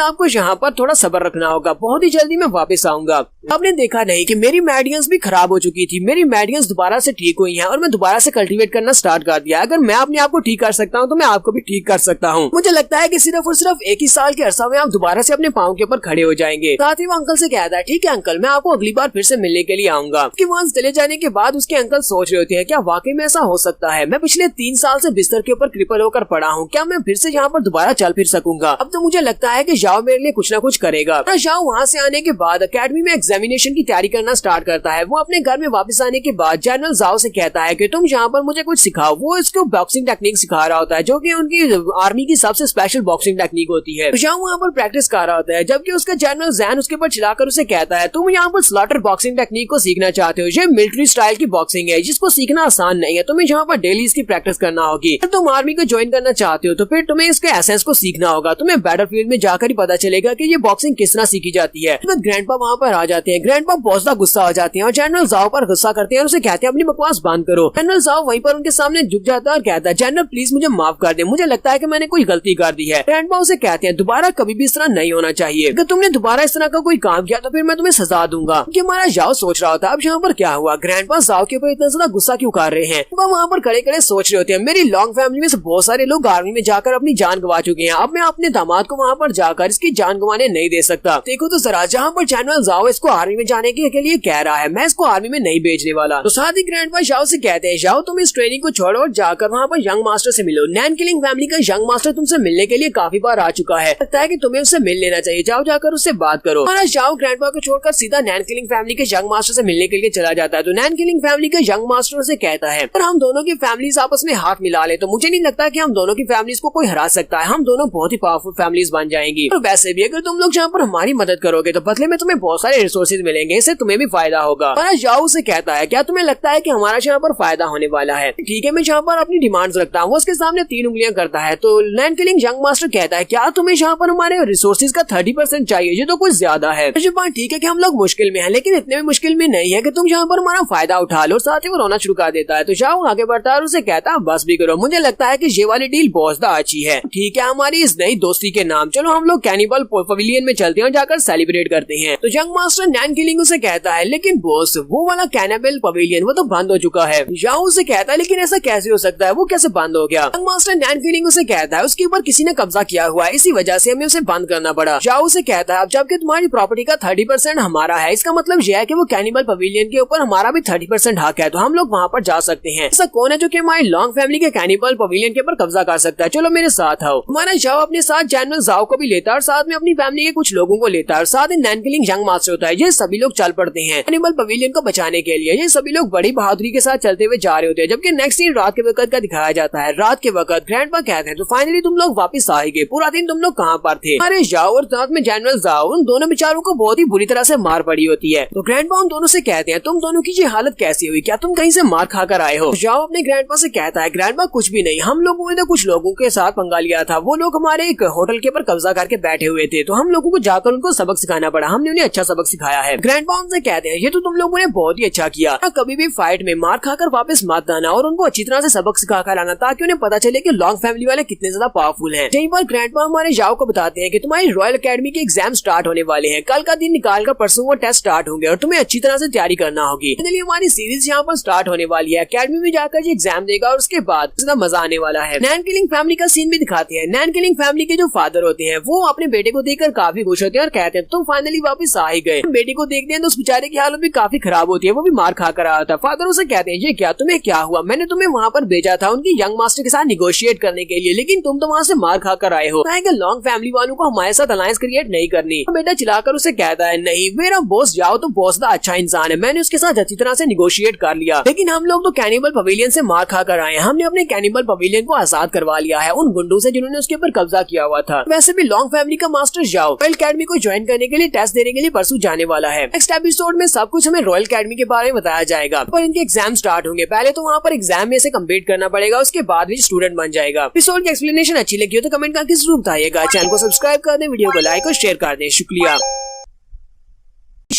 आपको यहाँ पर थोड़ा सब्र रखना होगा, बहुत ही जल्दी मैं वापस आऊंगा। आपने देखा नहीं कि मेरी मेडिकल्स भी खराब हो चुकी थी, मेरी मेडिकल्स दोबारा से ठीक हुई हैं और मैं दोबारा से कल्टीवेट करना स्टार्ट कर दिया। अगर मैं अपने आप को ठीक कर सकता हूँ तो मैं आपको भी ठीक कर सकता हूँ। मुझे लगता है कि सिर्फ और सिर्फ 1 ही साल के अरसा में आप दोबारा से अपने पाँव के ऊपर खड़े हो जाएंगे। साथ ही वो अंकल से कहता है, ठीक है अंकल मैं आपको अगली बार फिर से मिलने के लिए आऊंगा। उसके वहाँ चले जाने के बाद उसके अंकल सोच रहे होते हैं, क्या वाकई में ऐसा हो सकता है? मैं पिछले 3 साल से बिस्तर के ऊपर क्रिपल होकर पड़ा हूँ, क्या मैं फिर से यहाँ पर दोबारा चल फिर सकूंगा? अब तो मुझे लगता है कि जाओ मेरे लिए कुछ ना कुछ करेगा। जाओ वहाँ से आने के बाद अकेडमी में एग्जामिनेशन की तैयारी करना स्टार्ट करता है। वो अपने घर में वापस आने के बाद जनरल जाओ से कहता है कि तुम यहाँ पर मुझे कुछ सिखाओ। वो इसको बॉक्सिंग टेक्निक सिखा रहा होता है जो कि उनकी आर्मी की सबसे स्पेशल बॉक्सिंग टेक्निक होती है। जाओ वहाँ पर प्रैक्टिस कर रहा होता है, जबकि उसका जनरल जैन उसके ऊपर चिल्लाकर उसे कहता है, तुम यहाँ पर स्लॉटर बॉक्सिंग टेक्निक को सीखना चाहते हो? ये मिलिट्री स्टाइल की बॉक्सिंग है जिसको सीखना आसान नहीं है, तुम्हें यहाँ पर डेली इसकी प्रैक्टिस करना होगी। अगर तुम आर्मी को ज्वाइन करना चाहते हो तो फिर तुम्हें इसके एसेंस को सीखना होगा। तुम्हें बैटलफील्ड में जाकर ही पता चलेगा कि ये बॉक्सिंग किस तरह सीखी जाती है। तो ग्रैंडपा वहाँ पर आ जाते हैं, ग्रैंडपा बहुत ज्यादा गुस्सा हो जाते हैं और जनरल जाओ पर गुस्सा करते हैं और उसे कहते हैं, अपनी बकवास बंद करो। जनरल जाओ वहीं पर उनके सामने झुक जाता है और कहता है, जनरल प्लीज मुझे माफ कर दे, मुझे लगता है कि मैंने कोई गलती कर दी है। ग्रैंडपा उसे कहते हैं, दोबारा कभी भी इस तरह नहीं होना चाहिए, अगर तुमने दोबारा इस तरह का कोई काम किया तो फिर मैं तुम्हें सजा दूंगा। कि हमारा जाओ सोच रहा होता है अब यहाँ पर क्या हुआ, ग्रैंडपा जाओ के ऊपर इतना ज्यादा गुस्सा क्यों कर रहे हैं। वो वहाँ पर खड़े खड़े सोच रहे होते हैं, मेरी लॉन्ग फैमिली में से बहुत सारे लोग आर्मी में जाकर अपनी जान गंवा चुके हैं, अब मैं अपने दामाद को वहाँ पर जाकर इसकी जान गंवाने नहीं दे सकता। देखो तो जरा, जहाँ पर जनरल जाओ इसको आर्मी में जाने के लिए कह रहा है, मैं इसको आर्मी में नहीं भेजने वाला। तो साथ ही ग्रैंडपा जाओ से कहते हैं, जाओ तुम इस ट्रेनिंग को छोड़ो और जाकर वहाँ पर यंग मास्टर से मिलो। नैन किलिंग फैमिली का यंग मास्टर तुमसे मिलने के लिए काफी बार आ चुका है, लगता है कि तुम्हें उससे मिल लेना चाहिए, जाओ जाकर उससे बात करो। हमारा जाओ ग्रैंडपा को छोड़कर सीधा नैन किलिंग फैमिली के यंग मास्टर से मिलने के लिए चला जाता है। तो नैन किलिंग फैमिली के यंग मास्टर से कहता है, अगर हम दोनों की फैमिलीज आपस में हाथ मिला ले तो मुझे नहीं लगता कि हम दोनों की फैमिलीज को कोई हरा सकता है, हम दोनों बहुत ही पावरफुल फैमिलीज बन जाएंगी। और वैसे भी अगर तुम लोग जहाँ पर हमारी मदद करोगे तो बदले में तुम्हें बहुत सारे रिसोर्सेज मिलेंगे, इससे तुम्हें भी फायदा होगा। हमारा जाओ से कहता है, क्या तुम्हें लगता है कि हमारा यहाँ पर फायदा होने वाला है? ठीक है, मैं यहाँ पर अपनी डिमांड्स रखता हूँ। वो उसके सामने 3 उंगलियां करता है। तो नैन किलिंग यंग मास्टर कहता है, क्या तुम्हें यहाँ पर हमारे रिसोर्सेज का 30% चाहिए? ये तो कुछ ज्यादा है। ठीक है कि हम लोग मुश्किल में हैं, लेकिन इतने भी मुश्किल में नहीं है कि तुम यहाँ पर हमारा फायदा उठा लो। साथ ही वो रोना शुरू कर देता है। तो जाओ आगे बढ़ता है और उसे कहता है, बस भी करो, मुझे लगता है कि ये वाली डील बहुत ज्यादा अच्छी है। ठीक है, हमारी इस नई दोस्ती के नाम चलो हम लोग कैनिबल पवेलियन में चलते हैं और जाकर सेलिब्रेट करते हैं। तो यंग मास्टर नैन किलिंग उसे कहता है, लेकिन बॉस वो वाला कैनिबल पवेलियन वो तो बंद हो चुका है। जाओ उसे कहता है, लेकिन ऐसा कैसे हो सकता है, वो कैसे बंद हो गया? यंग मास्टर नैन किलिंग उसे कहता है, उसके ऊपर किसी ने कब्जा किया हुआ है, इसी वजह से हमें उसे बंद करना पड़ा। जाओ उसे कहता है, अब जबकि तुम्हारी प्रॉपर्टी का 30% हमारा है, इसका मतलब यह है कि वो कैनिबल पवेलियन के ऊपर हमारा भी 30% हक है, तो हम लोग वहाँ पर जा सकते हैं। ऐसा कौन है जो कि हमारी लॉन्ग फैमिली के कैनिबल पवेलियन के ऊपर कब्जा कर सकता है? चलो मेरे साथ आओ। हमारा जाओ अपने साथ जनरल जाओ को भी लेता है और साथ में अपनी फैमिली के कुछ लोगों को लेता है और साथ ही नैन किलिंग यंग मास्टर होता है। ये सभी लोग चल पड़ते हैं कैनिबल पवेलियन को बचाने के लिए। ये सभी लोग बड़ी बहादुरी के साथ चलते हुए जा रहे होते हैं। जबकि नेक्स्ट सीन रात के वक्त का दिखाया जाता है। रात के वक्त ग्रैंडपा कहते हैं, तो फाइनली तुम लोग वापस आएंगे, पूरा दिन तुम लोग कहाँ पर थे? अरे जाओ और साथ में जनरल जाओ, उन दोनों बेचारों को बहुत ही बुरी तरह से मार पड़ी होती है। तो ग्रैंडपा उन दोनों से कहते हैं, तुम दोनों की ये हालत कैसी हुई, क्या तुम कहीं से मार खाकर आए हो? जाओ अपने ग्रैंडपा से कहता है, ग्रैंडपा कुछ भी नहीं, हम लोगों ने तो कुछ लोगों के साथ पंगा लिया था, वो लोग हमारे एक होटल के ऊपर कब्जा करके बैठे हुए थे, तो हम लोगों को जाकर उनको सबक सिखाना पड़ा, हमने उन्हें अच्छा सबक सिखाया है। ग्रैंडपा उनसे कहते हैं, ये तो तुम लोगों ने बहुत ही अच्छा किया, कभी भी फाइट में मार खाकर वापस मत आना और उनको अच्छी तरह से सबक सिखा कर आना, ताकि उन्हें पता चले कि लॉन्ग फैमिली वाले कितने ज्यादा पावरफुल हैं। यहीं पर ग्रैंडपा हमारे जाओ को बताते हैं कि तुम्हारी रॉयल एकेडमी के एग्जाम स्टार्ट होने वाले हैं, कल का दिन निकाल कर परसों वो टेस्ट स्टार्ट होंगे और तुम्हें अच्छी तरह से तैयारी करना होगी। इसलिए हमारी सीरीज यहाँ पर स्टार्ट होने वाली है। एकेडमी में जाकर जो एग्जाम देगा और उसके बाद ज्यादा मजा आने वाला है। नैन किलिंग फैमिली का सीन भी दिखाते हैं। नैन किलिंग फैमिली के जो फादर होते हैं वो अपने बेटे को देखकर काफी खुश होते हैं और कहते हैं तुम फाइनली वापस आ ही गए। बेटे को देखते हैं तो उस बेचारे की हालत भी काफी खराब होती है, वो भी मार खा कर आया था। फादर उसे कहते हैं ये क्या, तुम्हें क्या हुआ? मैंने तुम्हें वहाँ पर भेजा था उनकी यंग मास्टर के साथ निगोशिएट करने के लिए, लेकिन तुम तो वहाँ से मार खा कर आए हो। लॉन्ग फैमिली वालों को हमारे साथ अलायंस क्रिएट नहीं करनी। बेटा चिल्लाकर उसे कहता है नहीं मेरा बॉस जाओ तो बॉस दा अच्छा इंसान है, मैंने उसके साथ अच्छी तरह से निगोशिएट कर लिया, लेकिन हम लोग तो कैनिबल पवेलियन से मार खा कर आए हैं। हमने अपने कैनिबल पवेलियन को आजाद करवा लिया है उन गुंडों से जिन्होंने उसके ऊपर कब्जा किया हुआ था। वैसे भी लॉन्ग फैमिली का मास्टर जाओ रॉयल अकेडमी को ज्वाइन करने के लिए टेस्ट देने के लिए परसों जाने वाला है। नेक्स्ट एपिसोड में सब कुछ हमें रॉयल अकेडमी के बारे में बताया जाएगा, पर इनके एग्जाम स्टार्ट होंगे। पहले तो वहाँ पर एग्जाम में से कम्प्लीट करना पड़ेगा, उसके बाद भी स्टूडेंट बन जाएगा। एपिसोड की एक्सप्लेनेशन अच्छी लगी हो तो कमेंट करके जरूर बताइएगा। चैनल को सब्सक्राइब कर दें, वीडियो को लाइक और शेयर कर दें। शुक्रिया।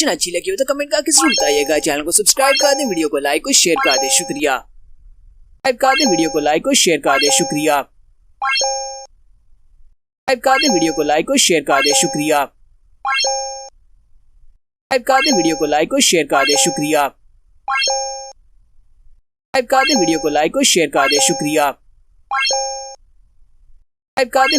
अच्छी लगी हो तो कमेंट करके जरूर बताइएगा। चैनल को सब्सक्राइब कर दें, वीडियो को लाइक और शेयर कर दें। शुक्रिया। कर दें, वीडियो को लाइक और शेयर कर दें। शुक्रिया। कर दें, वीडियो को लाइक और शेयर कर दें। शुक्रिया। कर दें, वीडियो को लाइक और शेयर कर दें। शुक्रिया। कर दें, वीडियो को लाइक और शेयर कर दें। शुक्रिया। कर दें।